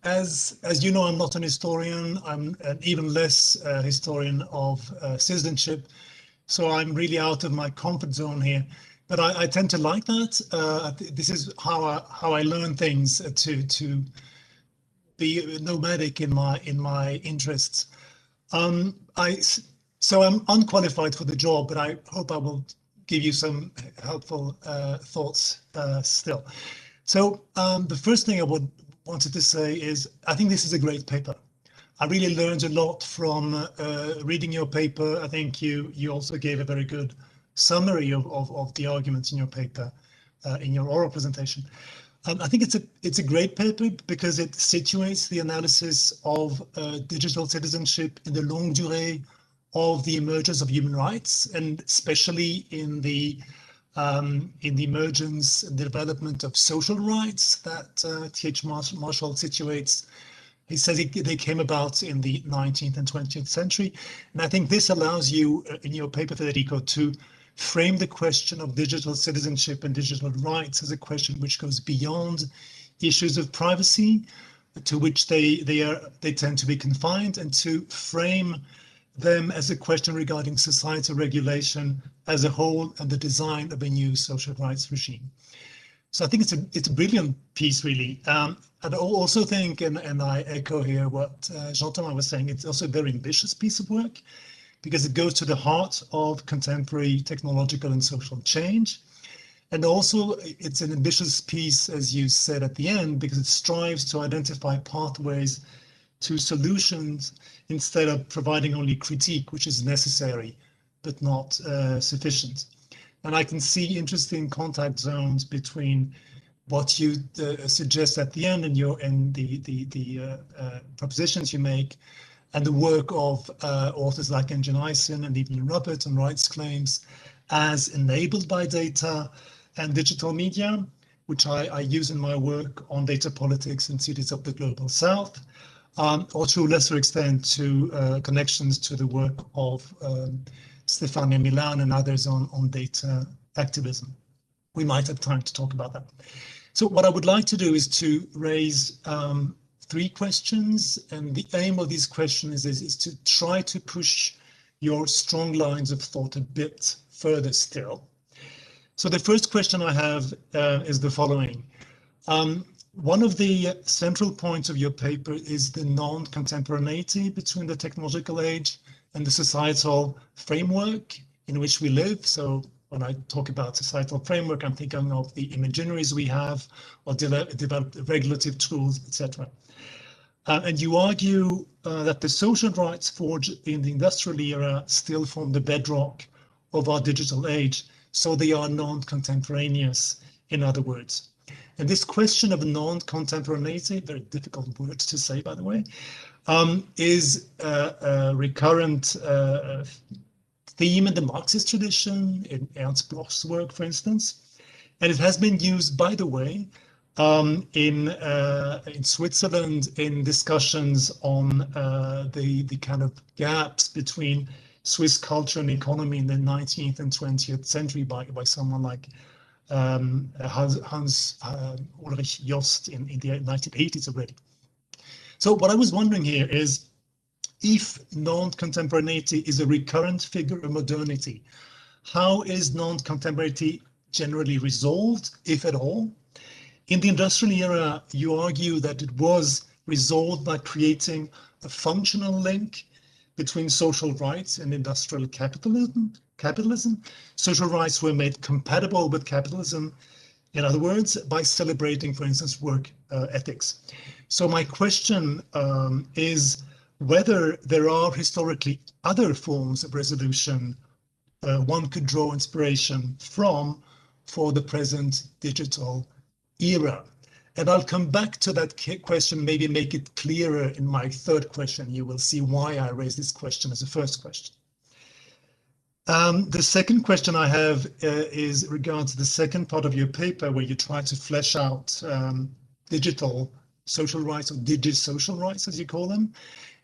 As you know, I'm not an historian. I'm an even less historian of citizenship, so I'm really out of my comfort zone here. But I tend to like that. This is how I learn things, to be nomadic in my interests. So I'm unqualified for the job, but I hope I will give you some helpful thoughts still. So the first thing I wanted to say is I think this is a great paper. I really learned a lot from reading your paper. I think you also gave a very good summary of the arguments in your paper in your oral presentation. I think it's a great paper because it situates the analysis of digital citizenship in the longue durée of the emergence of human rights, and especially in the emergence and development of social rights that T.H. Marshall situates. He says they came about in the 19th and 20th century. And I think this allows you, in your paper, Federico, to frame the question of digital citizenship and digital rights as a question which goes beyond issues of privacy, to which they tend to be confined, and to frame them as a question regarding societal regulation as a whole and the design of a new social rights regime. So I think it's a brilliant piece, really. And I also think, and I echo here what Jean-Thomas was saying, it's also a very ambitious piece of work, because it goes to the heart of contemporary technological and social change. And also it's an ambitious piece, as you said at the end, because it strives to identify pathways to solutions instead of providing only critique, which is necessary but not sufficient. And I can see interesting contact zones between what you suggest at the end and the propositions you make, and the work of authors like Engin Eisen and even Robert on rights claims as enabled by data and digital media, which I use in my work on data politics in cities of the global south, or to a lesser extent to connections to the work of Stefania Milan and others on data activism. We might have time to talk about that. So what I would like to do is to raise 3 questions, and the aim of these questions is to try to push your strong lines of thought a bit further still. So the first question I have is the following. One of the central points of your paper is the non-contemporaneity between the technological age and the societal framework in which we live. So when I talk about societal framework, I'm thinking of the imaginaries we have, or developed regulative tools, etc. And you argue that the social rights forged in the industrial era still form the bedrock of our digital age, so they are non-contemporaneous, in other words. And this question of non-contemporaneity, very difficult word to say, by the way, is a recurrent theme in the Marxist tradition, in Ernst Bloch's work, for instance. And it has been used, by the way, in Switzerland in discussions on the kind of gaps between Swiss culture and economy in the 19th and 20th century by someone like Hans Ulrich Jost in the 1980s already. So what I was wondering here is, if non-contemporaneity is a recurrent figure of modernity, how is non-contemporaneity generally resolved, if at all? In the industrial era, you argue that it was resolved by creating a functional link between social rights and industrial capitalism. Social rights were made compatible with capitalism, in other words, by celebrating, for instance, work ethics. So my question is whether there are historically other forms of resolution one could draw inspiration from for the present digital era. And I'll come back to that question, maybe make it clearer in my third question. You will see why I raised this question as a first question. The second question I have is regards the second part of your paper, where you try to flesh out digital social rights, or digi-social rights, as you call them.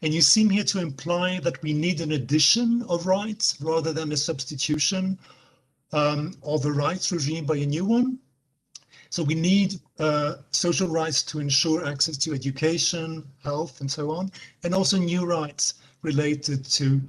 And you seem here to imply that we need an addition of rights rather than a substitution of a rights regime by a new one. So we need social rights to ensure access to education, health, and so on, and also new rights related to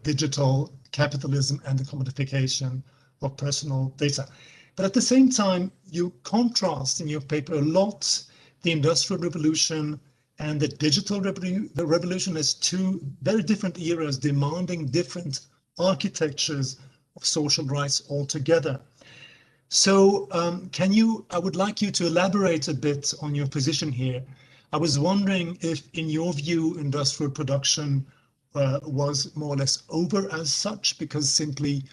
digital capitalism and the commodification of personal data. But at the same time, you contrast in your paper a lot the Industrial Revolution and the digital revolution as two very different eras demanding different architectures of social rights altogether. So I would like you to elaborate a bit on your position here. I was wondering if, in your view, industrial production was more or less over as such, because simply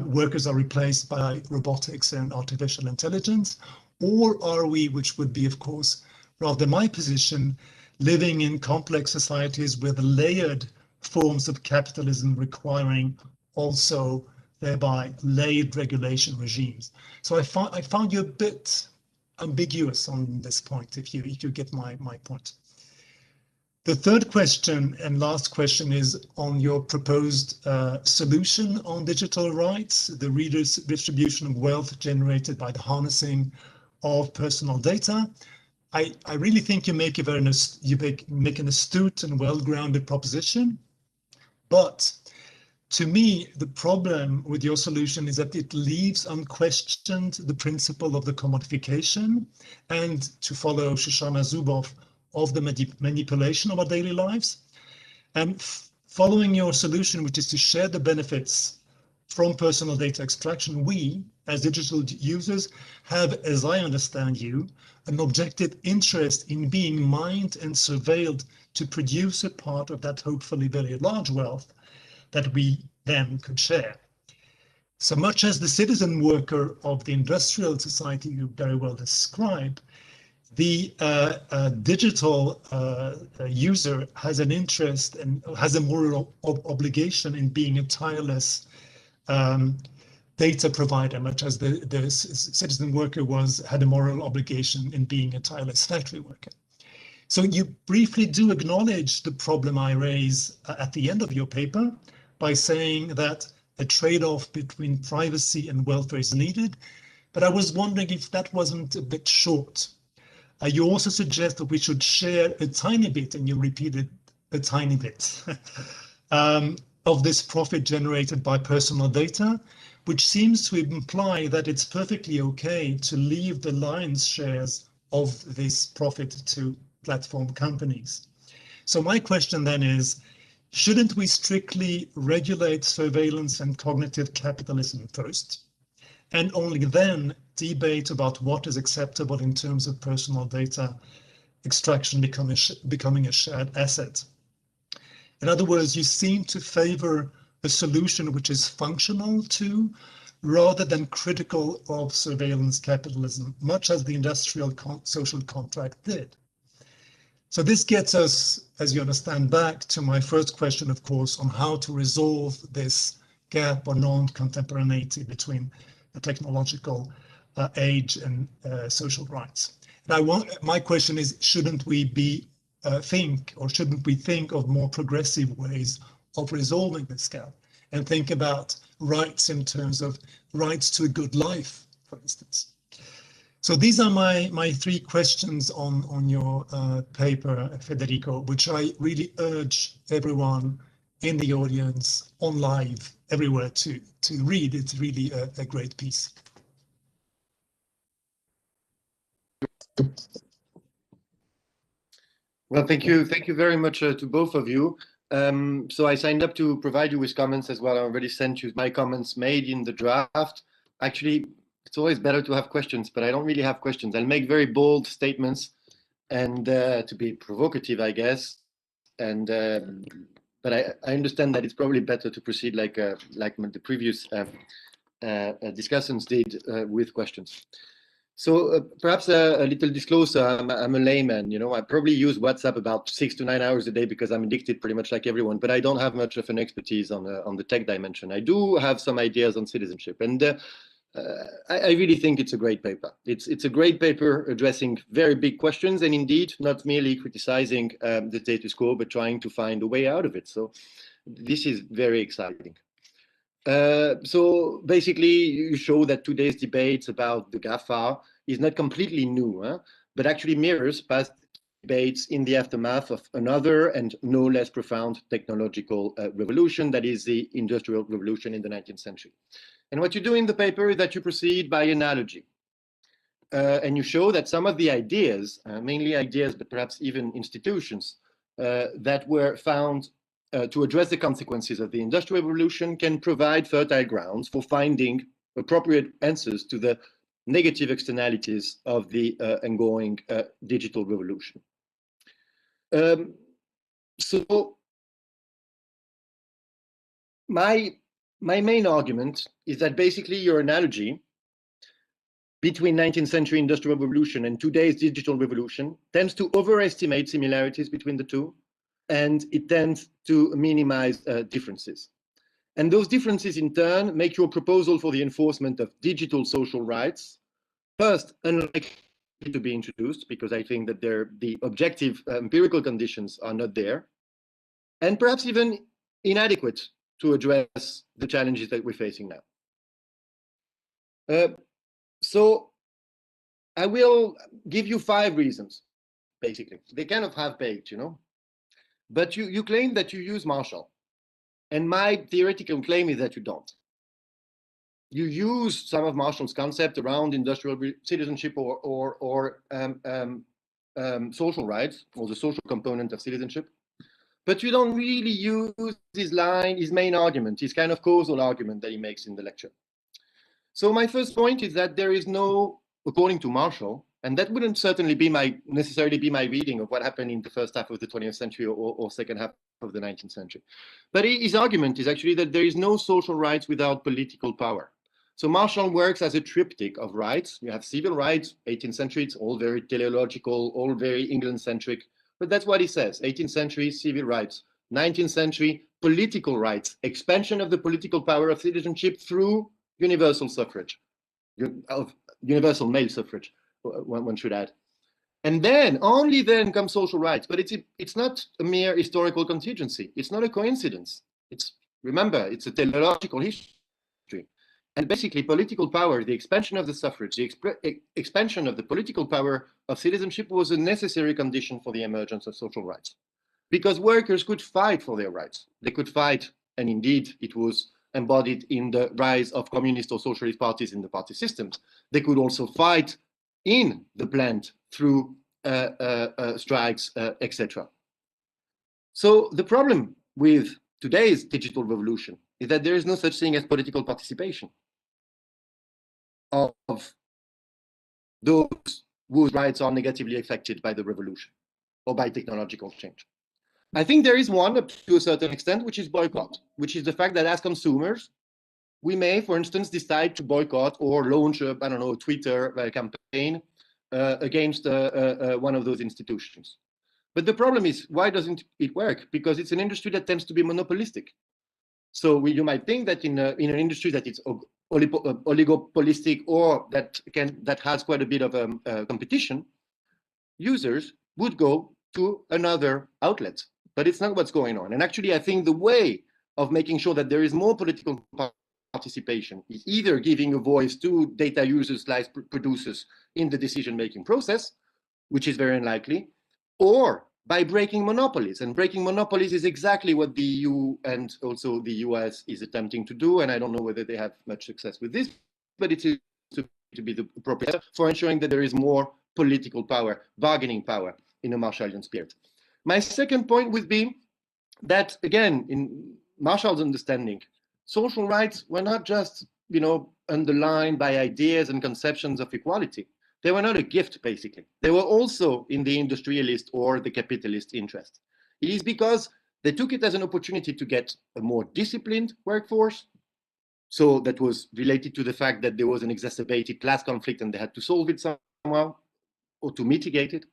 workers are replaced by robotics and artificial intelligence, or are we, which would be, of course, rather my position, living in complex societies with layered forms of capitalism requiring also thereby layered regulation regimes. So I found you a bit ambiguous on this point, if you get my point. The third question and last question is on your proposed solution on digital rights, the redistribution of wealth generated by the harnessing of personal data. I really think you make an astute and well-grounded proposition, but to me, the problem with your solution is that it leaves unquestioned the principle of the commodification and, to follow Shoshana Zuboff, of the manipulation of our daily lives. And following your solution, which is to share the benefits from personal data extraction, we, as digital users, have, as I understand you, an objective interest in being mined and surveilled to produce a part of that hopefully very large wealth that we then could share. So much as the citizen worker of the industrial society you very well describe, the digital user has an interest and has a moral obligation in being a tireless data provider, much as the citizen worker had a moral obligation in being a tireless factory worker. So you briefly do acknowledge the problem I raise at the end of your paper by saying that a trade-off between privacy and welfare is needed. But I was wondering if that wasn't a bit short. You also suggest that we should share a tiny bit, and you repeated a tiny bit, of this profit generated by personal data, which seems to imply that it's perfectly okay to leave the lion's shares of this profit to platform companies. So my question then is, shouldn't we strictly regulate surveillance and cognitive capitalism first, and only then debate about what is acceptable in terms of personal data extraction becoming a shared asset. In other words, you seem to favor a solution which is functional to, rather than critical of surveillance capitalism, much as the industrial social contract did. So this gets us, as you understand, back to my first question, of course, on how to resolve this gap or non-contemporaneity between the technological age and social rights. And my question is, shouldn't we think of more progressive ways of resolving this gap, and think about rights in terms of rights to a good life, for instance? So these are my three questions on your paper, Federico, which I really urge everyone in the audience, on live, everywhere to read. It's really a great piece. Well, thank you very much to both of you. So I signed up to provide you with comments as well. I already sent you my comments made in the draft. Actually, it's always better to have questions, but I don't really have questions. I'll make very bold statements, and to be provocative, I guess. And but I understand that it's probably better to proceed like the previous discussants did with questions. So perhaps a little disclosure, I'm a layman, you know, I probably use WhatsApp about 6 to 9 hours a day because I'm addicted pretty much like everyone, but I don't have much of an expertise on the tech dimension. I do have some ideas on citizenship, and I really think it's a great paper. It's a great paper addressing very big questions, and indeed not merely criticizing the status quo, but trying to find a way out of it. So this is very exciting. So basically, you show that today's debates about the GAFA is not completely new, but actually mirrors past debates in the aftermath of another and no less profound technological revolution, that is the Industrial Revolution in the 19th century. And what you do in the paper is that you proceed by analogy. And you show that some of the ideas, mainly ideas, but perhaps even institutions, that were found to address the consequences of the Industrial Revolution can provide fertile grounds for finding appropriate answers to the negative externalities of the ongoing digital revolution. So my main argument is that basically your analogy between 19th century Industrial Revolution and today's digital revolution tends to overestimate similarities between the two, and it tends to minimize differences. And those differences in turn make your proposal for the enforcement of digital social rights, first, unlikely to be introduced, because I think that the objective empirical conditions are not there, and perhaps even inadequate to address the challenges that we're facing now. So I will give you 5 reasons, basically. They kind of half-baked, you know. But you claim that you use Marshall. And my theoretical claim is that you don't. You use some of Marshall's concept around industrial citizenship or social rights, or the social component of citizenship. But you don't really use his main argument, his kind of causal argument that he makes in the lecture. So my first point is that there is no, according to Marshall, and that wouldn't certainly be necessarily be my reading of what happened in the first half of the 20th century or second half of the 19th century. But his argument is actually that there is no social rights without political power. So Marshall works as a triptych of rights. You have civil rights, 18th century, it's all very teleological, all very England-centric, but that's what he says. 18th century, civil rights. 19th century, political rights, expansion of the political power of citizenship through universal suffrage, universal male suffrage, one should add. And then, only then comes social rights. But it's not a mere historical contingency. It's not a coincidence. Remember, it's a teleological history. And basically, political power, the expansion of the suffrage, the expansion of the political power of citizenship was a necessary condition for the emergence of social rights. Because workers could fight for their rights. They could fight, and indeed, it was embodied in the rise of communist or socialist parties in the party systems. They could also fight in the plant through strikes, etc. So the problem with today's digital revolution is that there is no such thing as political participation of those whose rights are negatively affected by the revolution or by technological change. I think there is one, up to a certain extent, which is boycott, which is the fact that as consumers, we may, for instance, decide to boycott or launch a, I don't know, a Twitter campaign against one of those institutions. But the problem is, why doesn't it work? Because it's an industry that tends to be monopolistic. So you might think that in an industry that is oligopolistic or that has quite a bit of competition, users would go to another outlet. But it's not what's going on. And actually, I think the way of making sure that there is more political participation is either giving a voice to data users, producers in the decision-making process, which is very unlikely, or by breaking monopolies. And breaking monopolies is exactly what the EU and also the US is attempting to do. And I don't know whether they have much success with this, but it is to be the appropriate for ensuring that there is more political power, bargaining power in a Marshallian spirit. My second point would be that, again, in Marshall's understanding, social rights were not just, underlined by ideas and conceptions of equality. They were not a gift, basically. They were also in the industrialist or the capitalist interest. It is because they took it as an opportunity to get a more disciplined workforce. So that was related to the fact that there was an exacerbated class conflict and they had to solve it somehow or to mitigate it.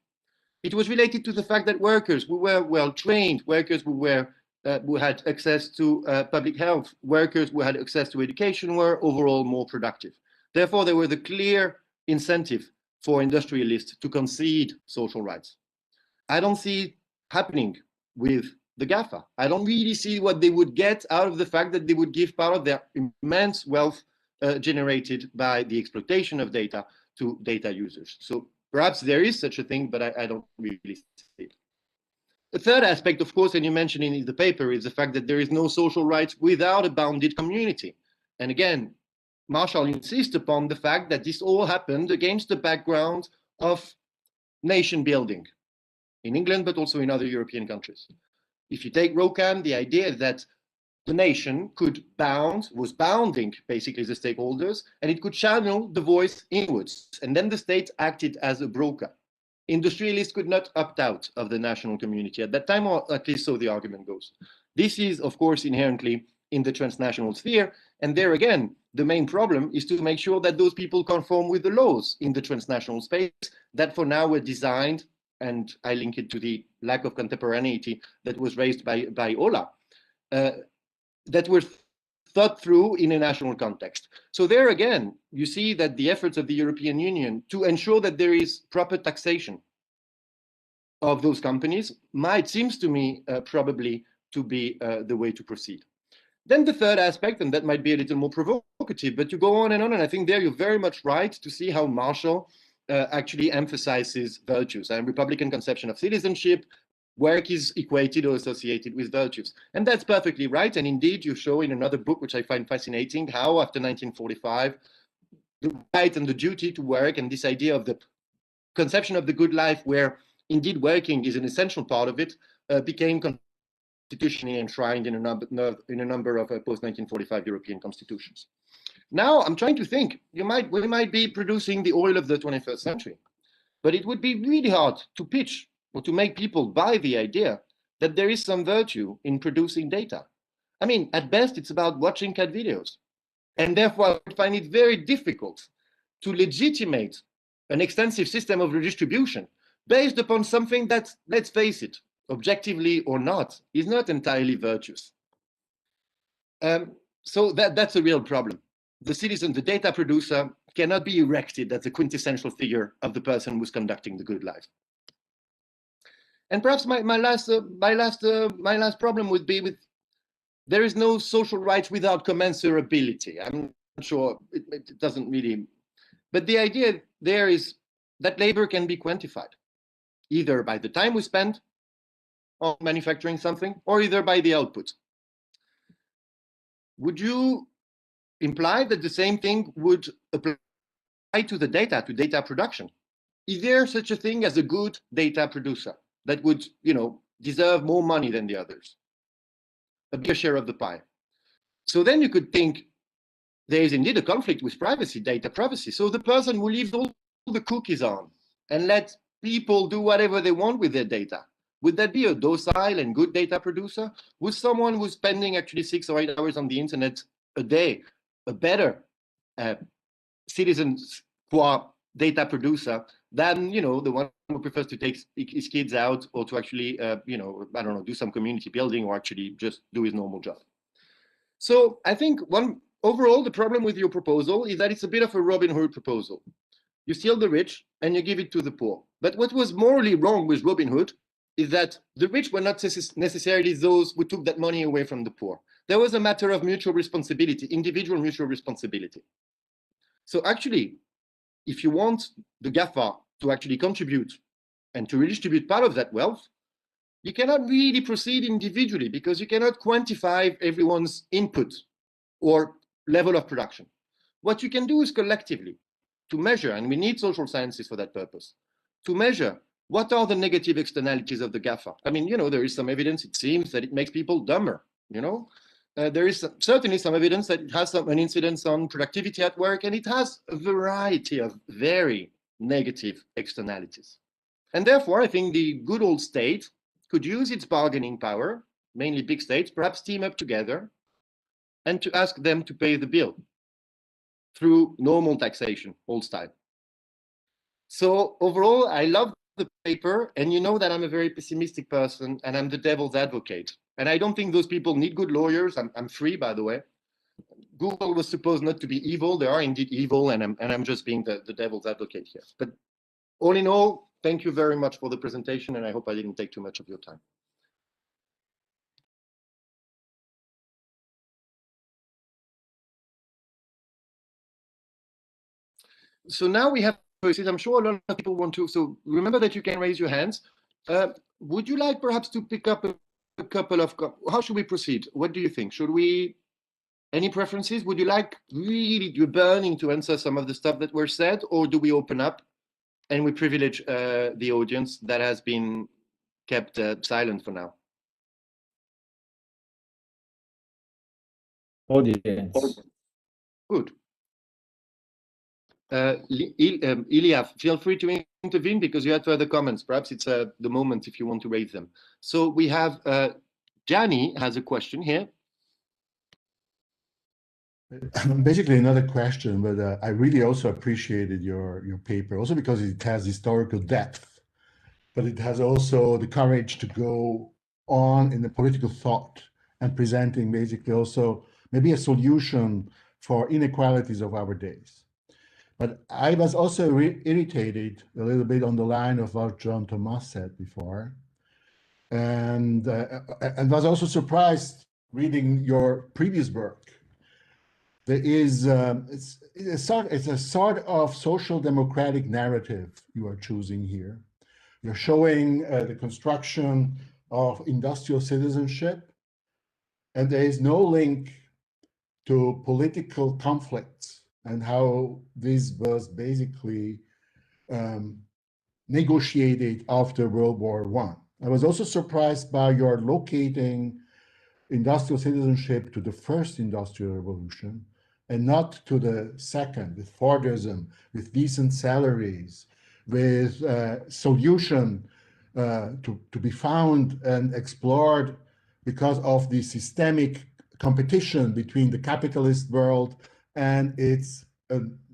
It was related to the fact that workers who were well-trained, workers who had access to public health, workers who had access to education were overall more productive. Therefore, there was a clear incentive for industrialists to concede social rights. I don't see it happening with the GAFA. I don't really see what they would get out of the fact that they would give part of their immense wealth generated by the exploitation of data to data users. So perhaps there is such a thing, but I don't really see it. The third aspect, of course, and you mentioned in the paper, is the fact that there is no social rights without a bounded community. And again, Marshall insists upon the fact that this all happened against the background of nation building in England, but also in other European countries. If you take Rokan, the idea that the nation was bounding basically the stakeholders, and it could channel the voice inwards. And then the state acted as a broker. Industrialists could not opt out of the national community at that time, or at least so the argument goes. This is, of course, inherently in the transnational sphere. And there again, the main problem is to make sure that those people conform with the laws in the transnational space that for now were designed, and I link it to the lack of contemporaneity that was raised by Ola, that were thought through in a national context. So there again, you see that the efforts of the European Union to ensure that there is proper taxation of those companies seems to me probably to be the way to proceed. Then the third aspect, and that might be a little more provocative, but you go on, and I think there you're very much right to see how Marshall actually emphasizes virtues. And Republican conception of citizenship, work is equated or associated with virtues. And that's perfectly right. And indeed, you show in another book, which I find fascinating, how after 1945, the right and the duty to work and this idea of the conception of the good life, where indeed working is an essential part of it, became constitutionally enshrined in a number of post-1945 European constitutions. Now, I'm trying to think, we might be producing the oil of the 21st century, but it would be really hard to pitch or to make people buy the idea that there is some virtue in producing data. I mean, at best, it's about watching cat videos. And therefore, I would find it very difficult to legitimate an extensive system of redistribution based upon something that, let's face it, objectively or not, is not entirely virtuous. So that's a real problem. The citizen, the data producer, cannot be erected as a quintessential figure of the person who's conducting the good life. And perhaps my last problem would be with there is no social rights without commensurability. I'm not sure it doesn't really, but the idea there is that labor can be quantified, either by the time we spend on manufacturing something, or either by the output. Would you imply that the same thing would apply to the data, to data production? Is there such a thing as a good data producer that would, deserve more money than the others, a bigger share of the pie? So then you could think there is indeed a conflict with privacy, data privacy. So the person who leaves all the cookies on and let people do whatever they want with their data? Would that be a docile and good data producer? Would someone who's spending actually 6 or 8 hours on the internet a day a better citizens qua data producer than, you know, the one who prefers to take his kids out or to actually, you know, I don't know, do some community building or actually just do his normal job? So I think overall, the problem with your proposal is that it's a bit of a Robin Hood proposal. You steal the rich and you give it to the poor. But what was morally wrong with Robin Hood is that the rich were not necessarily those who took that money away from the poor. There was a matter of mutual responsibility, individual mutual responsibility. So actually, if you want the GAFA to actually contribute and to redistribute part of that wealth, you cannot really proceed individually because you cannot quantify everyone's input or level of production. What you can do is collectively to measure, and we need social sciences for that purpose, to measure what are the negative externalities of the GAFA. I mean, you know, there is some evidence, it seems, that it makes people dumber, you know. There is certainly some evidence that it has an incidence on productivity at work, and it has a variety of very negative externalities. And therefore, I think the good old state could use its bargaining power, mainly big states, perhaps team up together, and to ask them to pay the bill through normal taxation, old style. So overall, I love the paper, and you know that I'm a very pessimistic person, and I'm the devil's advocate. And I don't think those people need good lawyers. I'm free, by the way. Google was supposed not to be evil. They are indeed evil, and I'm just being the devil's advocate here. But all in all, thank you very much for the presentation, and I hope I didn't take too much of your time. So now we have voices. I'm sure a lot of people want to. So remember that you can raise your hands. Would you like perhaps to pick up a couple of, how should we proceed? What do you think? Should we, any preferences? Would you like really, you're burning to answer some of the stuff that were said, or do we open up and we privilege the audience that has been kept silent for now? Audience. Good. Ilya, feel free to intervene because you had further comments. Perhaps it's the moment if you want to raise them. So we have Gianni has a question here. Basically another question, but I really also appreciated your paper, also because it has historical depth, but it has also the courage to go on in the political thought and presenting basically also maybe a solution for inequalities of our days. But I was also irritated a little bit on the line of what John Thomas said before, and was also surprised reading your previous work. There is it's a sort of social democratic narrative you are choosing here. You're showing the construction of industrial citizenship, and there is no link to political conflicts and how this was basically negotiated after World War I. I was also surprised by your locating industrial citizenship to the first industrial revolution and not to the second, with Fordism, with decent salaries, with solution to be found and explored because of the systemic competition between the capitalist world and its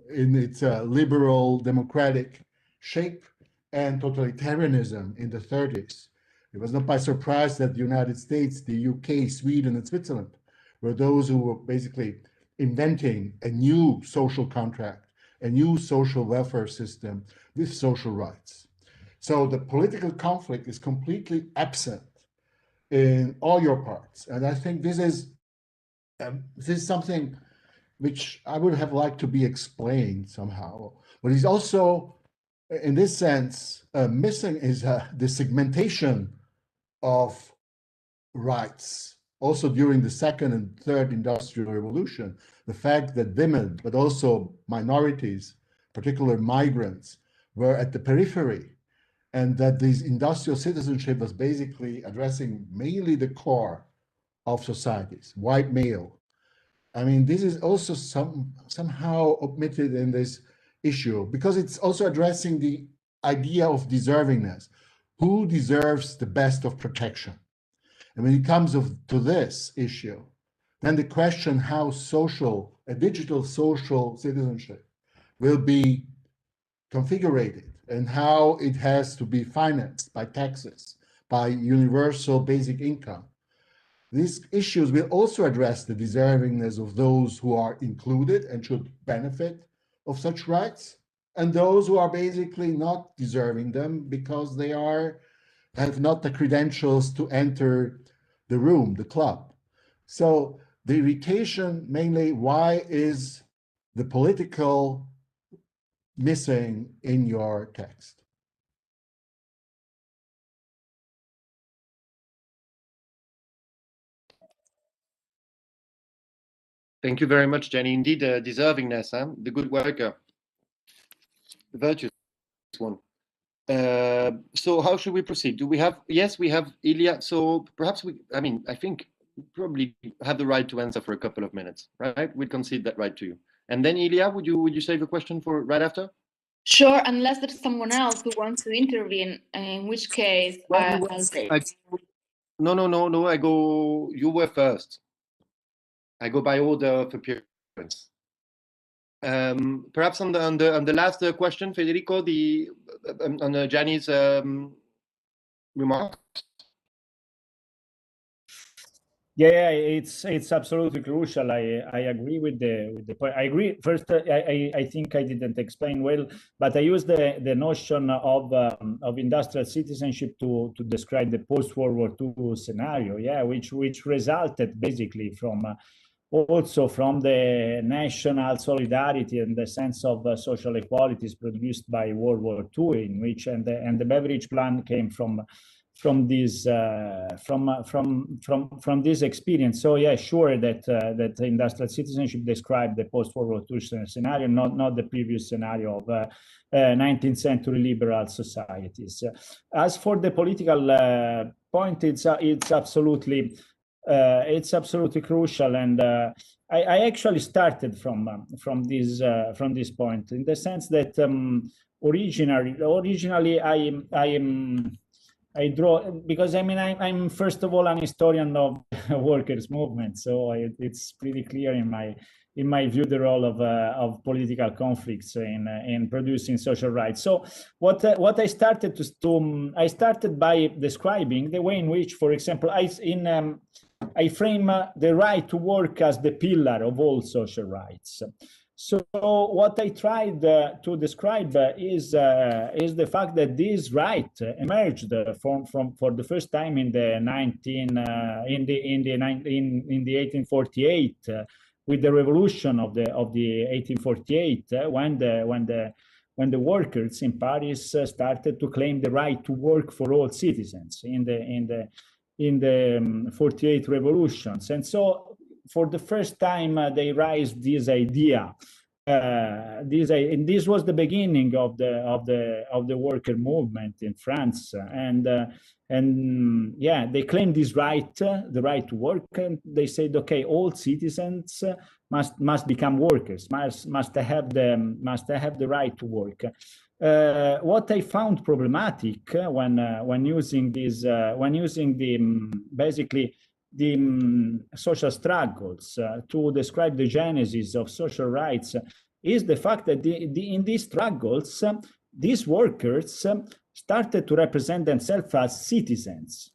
in its liberal democratic shape and totalitarianism in the 30s. It was not by surprise that the United States, the UK, Sweden, and Switzerland were those who were basically inventing a new social contract, a new social welfare system with social rights. So the political conflict is completely absent in all your parts. And I think this is something which I would have liked to be explained somehow. But it's also, in this sense, missing is the segmentation of rights. Also during the second and third industrial revolution, the fact that women, but also minorities, particularly migrants, were at the periphery, and that this industrial citizenship was basically addressing mainly the core of societies, white male. I mean, this is also somehow omitted in this issue because it's also addressing the idea of deservingness. Who deserves the best of protection? And when it comes to this issue, then the question how a digital social citizenship will be configured and how it has to be financed by taxes, by universal basic income. These issues will also address the deservingness of those who are included and should benefit of such rights, and those who are basically not deserving them because they have not the credentials to enter the room, the club. So the irritation mainly, why is the political missing in your text? Thank you very much, Jenny. Indeed, deservingness, huh? The good worker, the virtuous one. So how should we proceed? Do we have, yes, we have Ilya. So perhaps I think we probably have the right to answer for a couple of minutes, right? We'd concede that right to you. And then Ilya, would you save a question for right after? Sure, unless there's someone else who wants to intervene, in which case I'll say. No, I go, you were first. I go by order of appearance. Perhaps on the last question, Federico, on Gianni's remark. Yeah, it's absolutely crucial. I agree with the point. I agree. First, I think I didn't explain well, but I used the notion of industrial citizenship to describe the post-World War II scenario. Yeah, which resulted basically from also from the national solidarity and the sense of social equalities produced by World War II, in which and the Beveridge Plan came from this from this experience. So yeah, sure that industrial citizenship described the post-World War II scenario, not the previous scenario of 19th century liberal societies. As for the political point, it's absolutely crucial, and I actually started from this point, in the sense that originally I draw, because I'm first of all an historian of workers' movement, so it's pretty clear in my view the role of political conflicts in producing social rights. So what I started I started by describing the way in which, for example, I frame the right to work as the pillar of all social rights. So what I tried to describe is the fact that this right emerged for the first time in the 1848 with the revolution of the 1848 when the workers in Paris started to claim the right to work for all citizens in the 48 revolutions. And so for the first time they raised this idea. And this was the beginning of the worker movement in France, and yeah, they claimed this right, the right to work, and they said, okay, all citizens must become workers, must have the right to work. What I found problematic when using basically the social struggles to describe the genesis of social rights is the fact that in these struggles, these workers started to represent themselves as citizens.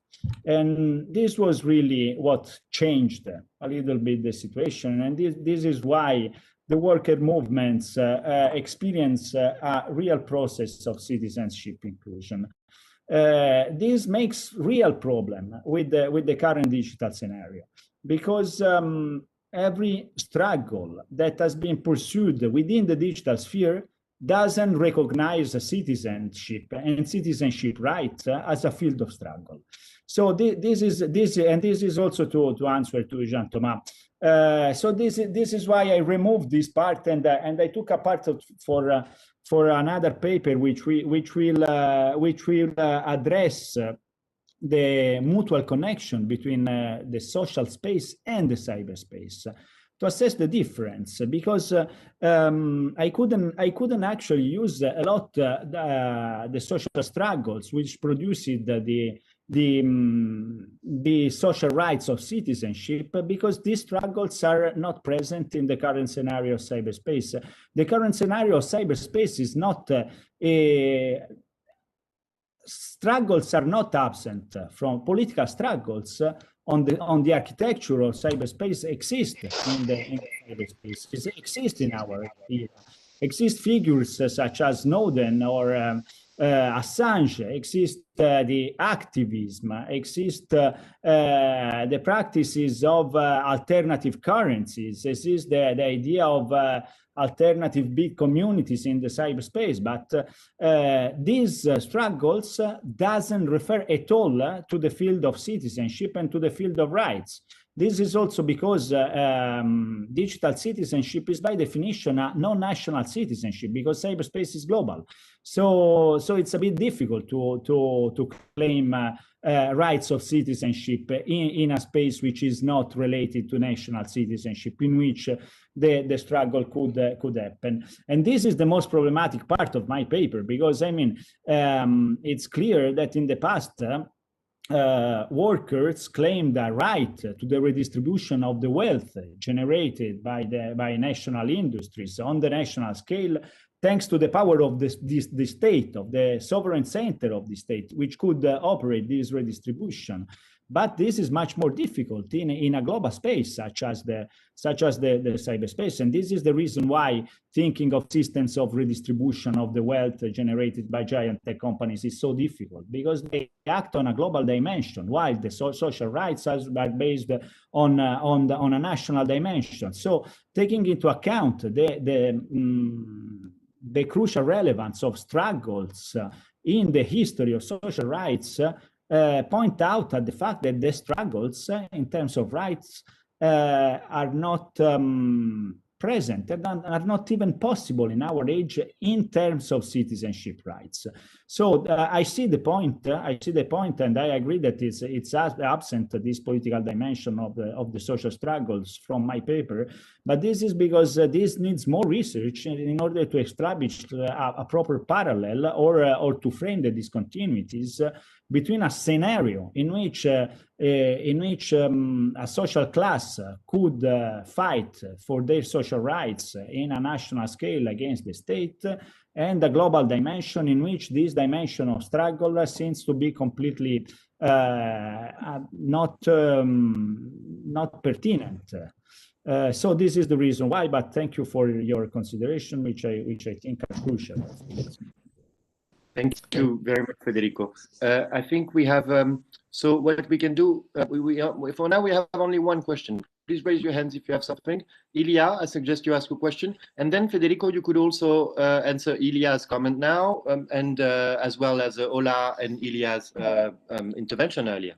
And this was really what changed a little bit the situation. And this is why the worker movements experience a real process of citizenship inclusion. This makes real problem with the current digital scenario, because every struggle that has been pursued within the digital sphere doesn't recognize citizenship and citizenship rights as a field of struggle. So this is also to answer to Jean Thomas. So this is why I removed this part, and I took a part for another paper which will address the mutual connection between the social space and the cyberspace. assess the difference, because I couldn't actually use a lot the social struggles which produced the social rights of citizenship, because these struggles are not present in the current scenario of cyberspace. The current scenario of cyberspace is not struggles are not absent from political struggles on the architecture of cyberspace exist in the cyberspace, exist in our era. Exist figures such as Snowden or Assange, exist the activism, exist the practices of alternative currencies, exist the idea of alternative big communities in the cyberspace, but these struggles doesn't refer at all to the field of citizenship and to the field of rights. This is also because digital citizenship is by definition a non-national citizenship, because cyberspace is global. So it's a bit difficult to claim rights of citizenship in a space which is not related to national citizenship, in which the struggle could happen. And this is the most problematic part of my paper, because I mean, it's clear that in the past, workers claimed a right to the redistribution of the wealth generated by national industries on the national scale, thanks to the power of the state, of the sovereign center of the state, which could operate this redistribution. But this is much more difficult in a global space such as the cyberspace, and this is the reason why thinking of systems of redistribution of the wealth generated by giant tech companies is so difficult, because they act on a global dimension, while the social rights are based on a national dimension. So, taking into account the crucial relevance of struggles in the history of social rights, point out at the fact that the struggles in terms of rights are not present and are not even possible in our age in terms of citizenship rights. So I see the point, and I agree that it's absent this political dimension of the social struggles from my paper. But this is because this needs more research in order to establish a proper parallel or to frame the discontinuities between a scenario in which a social class could fight for their social rights in a national scale against the state, and a global dimension in which this dimension of struggle seems to be completely not pertinent. So this is the reason why. But thank you for your consideration, which I think are crucial. Thank you very much, Federico. I think we have, so what we can do, for now we have only one question. Please raise your hands if you have something. Ilya, I suggest you ask a question. And then Federico, you could also answer Ilya's comment now, and as well as Ola and Ilya's intervention earlier.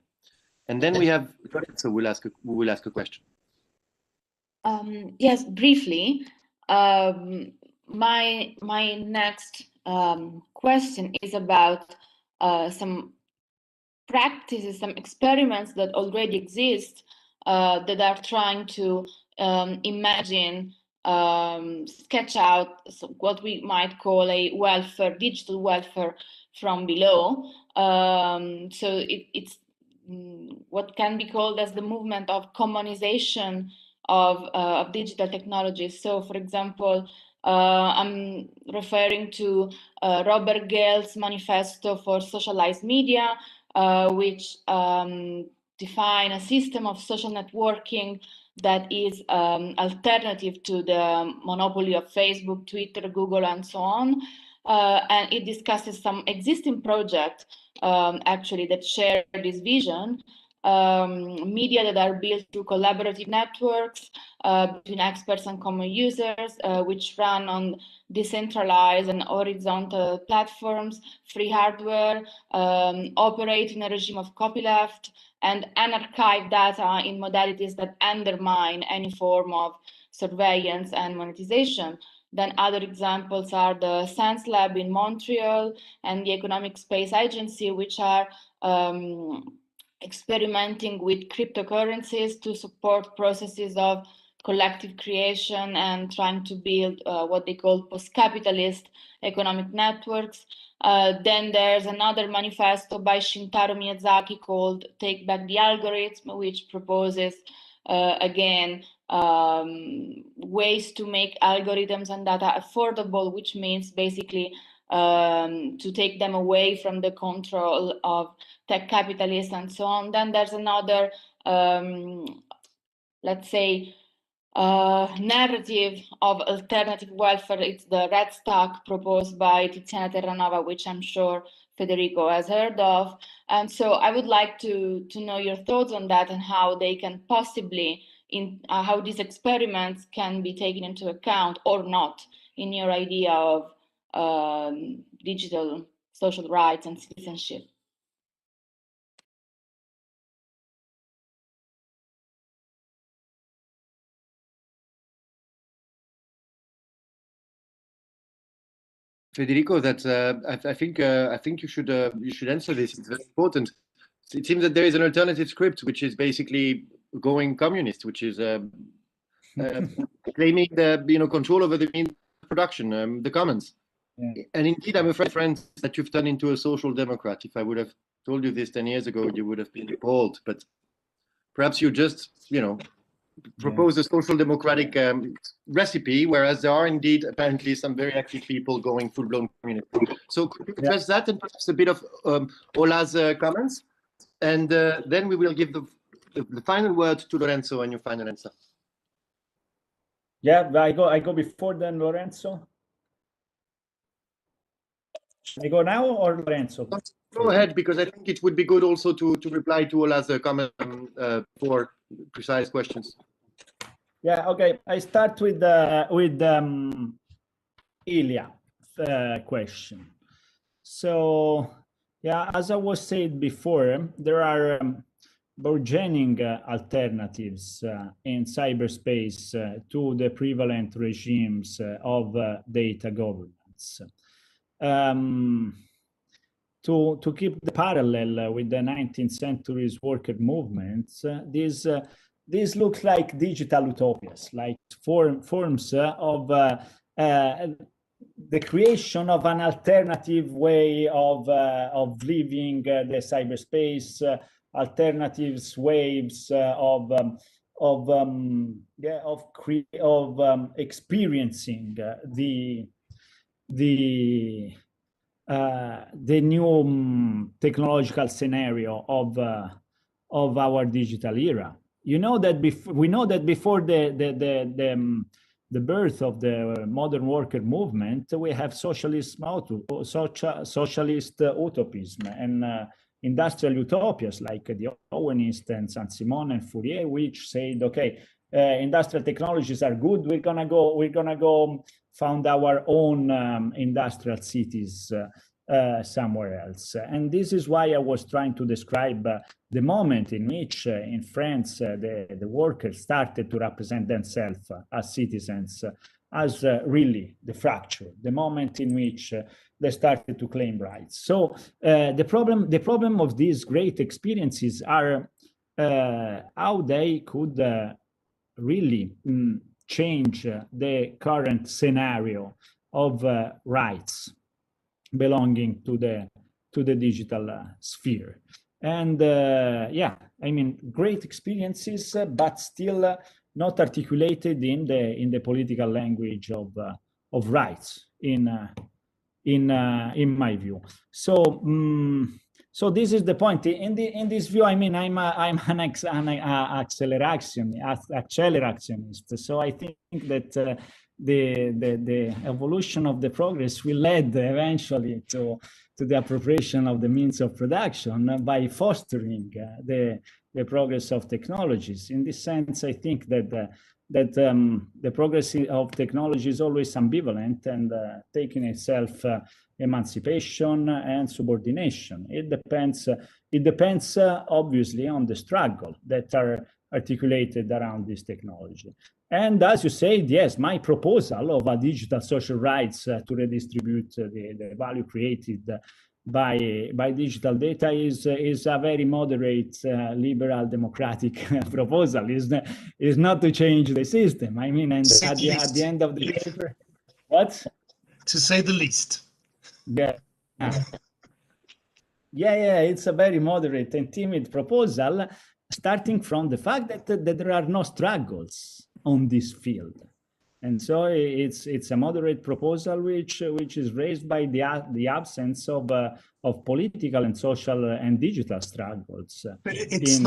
And then we have, so we will ask a question. Yes, briefly. My next question is about some practices, some experiments that already exist that are trying to imagine, sketch out what we might call a welfare, digital welfare from below. So it's what can be called as the movement of commonization of digital technologies. So, for example, I'm referring to Robert Gale's Manifesto for Socialized Media, which define a system of social networking that is alternative to the monopoly of Facebook, Twitter, Google, and so on. And it discusses some existing projects actually that share this vision. Media that are built through collaborative networks between experts and common users, which run on decentralized and horizontal platforms, free hardware, operate in a regime of copyleft, and archive data in modalities that undermine any form of surveillance and monetization. Then other examples are the Sense Lab in Montreal and the Economic Space Agency, which are experimenting with cryptocurrencies to support processes of collective creation and trying to build what they call post-capitalist economic networks. Then there's another manifesto by Shintaro Miyazaki called Take Back the Algorithm, which proposes, again, ways to make algorithms and data affordable, which means basically to take them away from the control of tech capitalists and so on. Then there's another, let's say, narrative of alternative welfare. It's the Red Stack proposed by Tiziana Terranova, which I'm sure Federico has heard of. And so I would like to know your thoughts on that and how they can possibly, how these experiments can be taken into account or not in your idea of digital social rights and citizenship. Federico, that's I think you should answer this. It's very important. It seems that there is an alternative script, which is basically going communist, which is claiming the control over the means of production, the commons. Yeah. And indeed, I'm afraid, friends, that you've turned into a social democrat. If I would have told you this 10 years ago, you would have been appalled. But perhaps you just, propose a social democratic recipe, whereas there are indeed apparently some very active people going full-blown communist. So could you address that and perhaps a bit of Ola's comments? And then we will give the final word to Lorenzo and your final answer. Yeah, I go before then, Lorenzo. I go now or Lorenzo? Go ahead, because I think it would be good also to reply to Ola's comment for precise questions. Yeah, okay. I start with Ilya question. So, yeah, as I was said before, there are burgeoning alternatives in cyberspace to the prevalent regimes of data governance. To keep the parallel with the 19th century's worker movements, these look like digital utopias, like forms of the creation of an alternative way of living the cyberspace, alternatives waves of experiencing the new technological scenario of our digital era. We know that before the birth of the modern worker movement, we have socialist utopism and industrial utopias like the Owenists and Saint-Simon and Fourier, which said, okay, industrial technologies are good. We're gonna go found our own industrial cities somewhere else. And this is why I was trying to describe the moment in which in France the workers started to represent themselves as citizens, as really the fracture, the moment in which they started to claim rights. So the problem of these great experiences are how they could really change the current scenario of rights belonging to the digital sphere. And yeah, I mean, great experiences, but still not articulated in the political language of rights in my view. So so this is the point. In this view, I mean, I'm an accelerationist. So I think that the evolution of the progress will lead eventually to the appropriation of the means of production by fostering the progress of technologies. In this sense, I think that the progress of technology is always ambivalent and taking itself emancipation and subordination. It depends obviously on the struggle that are articulated around this technology. And as you said, yes, my proposal of a digital social rights to redistribute the value created by digital data is a very moderate liberal democratic proposal. Is not to change the system. I mean, and at the end of the paper, what? To say the least. Yeah. Yeah, it's a very moderate and timid proposal, starting from the fact that there are no struggles on this field. And so it's a moderate proposal which is raised by the absence of political and social and digital struggles. But it's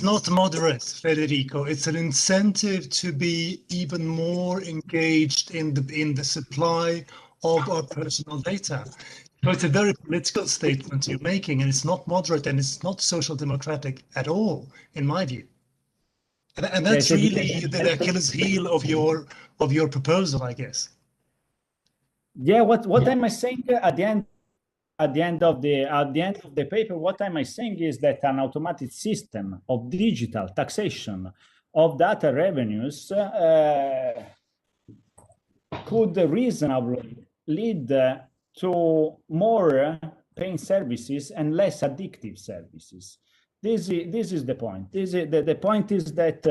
not moderate, Federico. It's an incentive to be even more engaged in the supply of our personal data. So it's a very political statement you're making, and it's not moderate, and it's not social democratic at all, in my view. And that's really the Achilles heel of your proposal, I guess. Yeah. What am I saying at the end of the paper? What am I saying is that an automated system of digital taxation of data revenues could reasonably lead to more paying services and less addictive services. This is the point. The point is that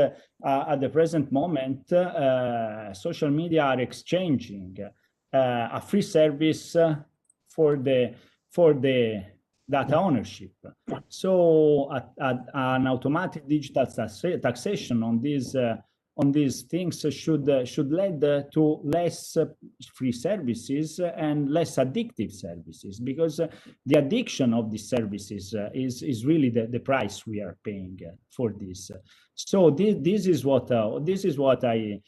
at the present moment, social media are exchanging a free service for the data ownership. So an automatic digital taxation on these things should lead to less free services and less addictive services, because the addiction of these services is really the price we are paying for this. So this is what I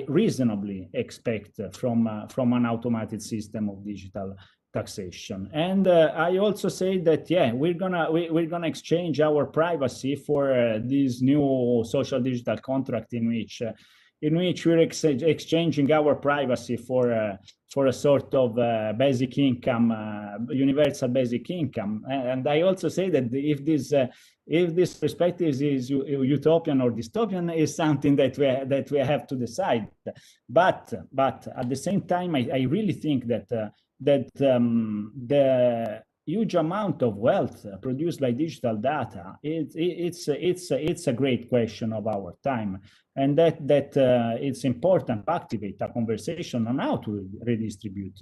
reasonably expect from an automated system of digital taxation. And I also say that we're gonna exchange our privacy for this new social digital contract in which we're exchanging our privacy for a sort of basic income, universal basic income. And I also say that if this perspective is utopian or dystopian is something that we have to decide. But at the same time, I really think that the huge amount of wealth produced by digital data, it's a great question of our time, and that it's important to activate a conversation on how to redistribute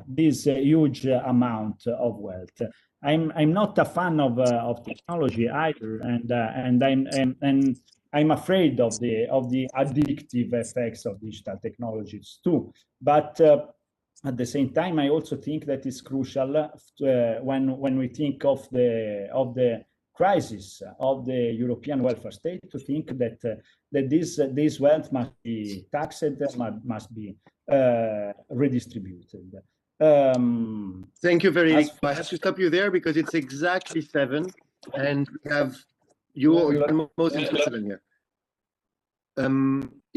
this huge amount of wealth. I'm not a fan of technology either, and I'm afraid of the addictive effects of digital technologies too. But at the same time, I also think that it's crucial when we think of the crisis of the European welfare state to think that this wealth must be taxed, must be redistributed. Thank you, Federico. I have to stop you there because it's exactly 7, and we have you're almost in Switzerland here.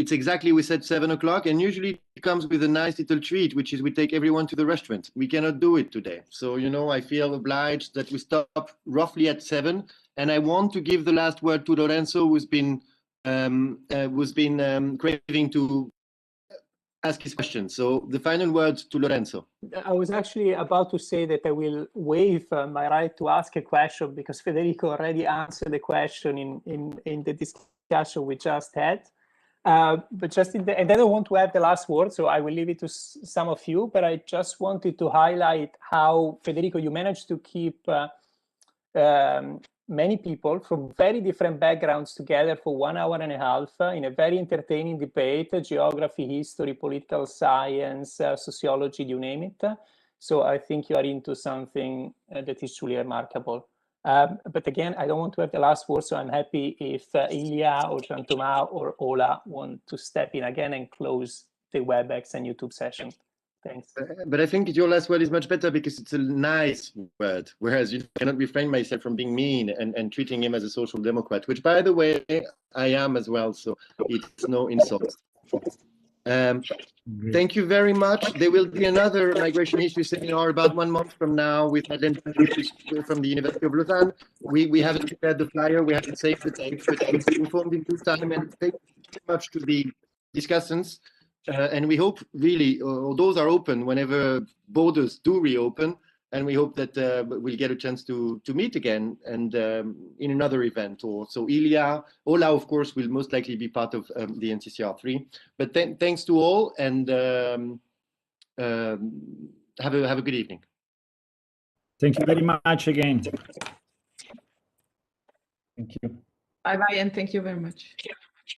It's exactly, we said 7 o'clock, and usually it comes with a nice little treat, which is we take everyone to the restaurant. We cannot do it today. So, I feel obliged that we stop roughly at 7. And I want to give the last word to Lorenzo, who's been craving to ask his question. So the final words to Lorenzo. I was actually about to say that I will waive my right to ask a question because Federico already answered the question in the discussion we just had. But just and then I want to have the last word, so I will leave it to some of you. But I just wanted to highlight how, Federico, you managed to keep many people from very different backgrounds together for 1 hour and a half in a very entertaining debate: geography, history, political science, sociology, you name it. So I think you are into something that is truly remarkable. But again, I don't want to have the last word, so I'm happy if Ilya or Jean-Thomas or Ola want to step in again and close the WebEx and YouTube session. Thanks. But I think your last word is much better because it's a nice word, whereas you cannot refrain myself from being mean and treating him as a social democrat, which, by the way, I am as well, so it's no insult. Thank you very much. There will be another migration history seminar about 1 month from now with Madeleine from the University of Lausanne. We haven't prepared the flyer, we haven't saved the date, but we'll be informed in due time, and thank you very much to the discussants. And we hope really, those are open whenever borders do reopen. And we hope that we'll get a chance to meet again and in another event. Or so Ola, of course, will most likely be part of the NCCR 3. But thanks to all, and have a good evening. Thank you very much again. Thank you. Bye-bye, and thank you very much.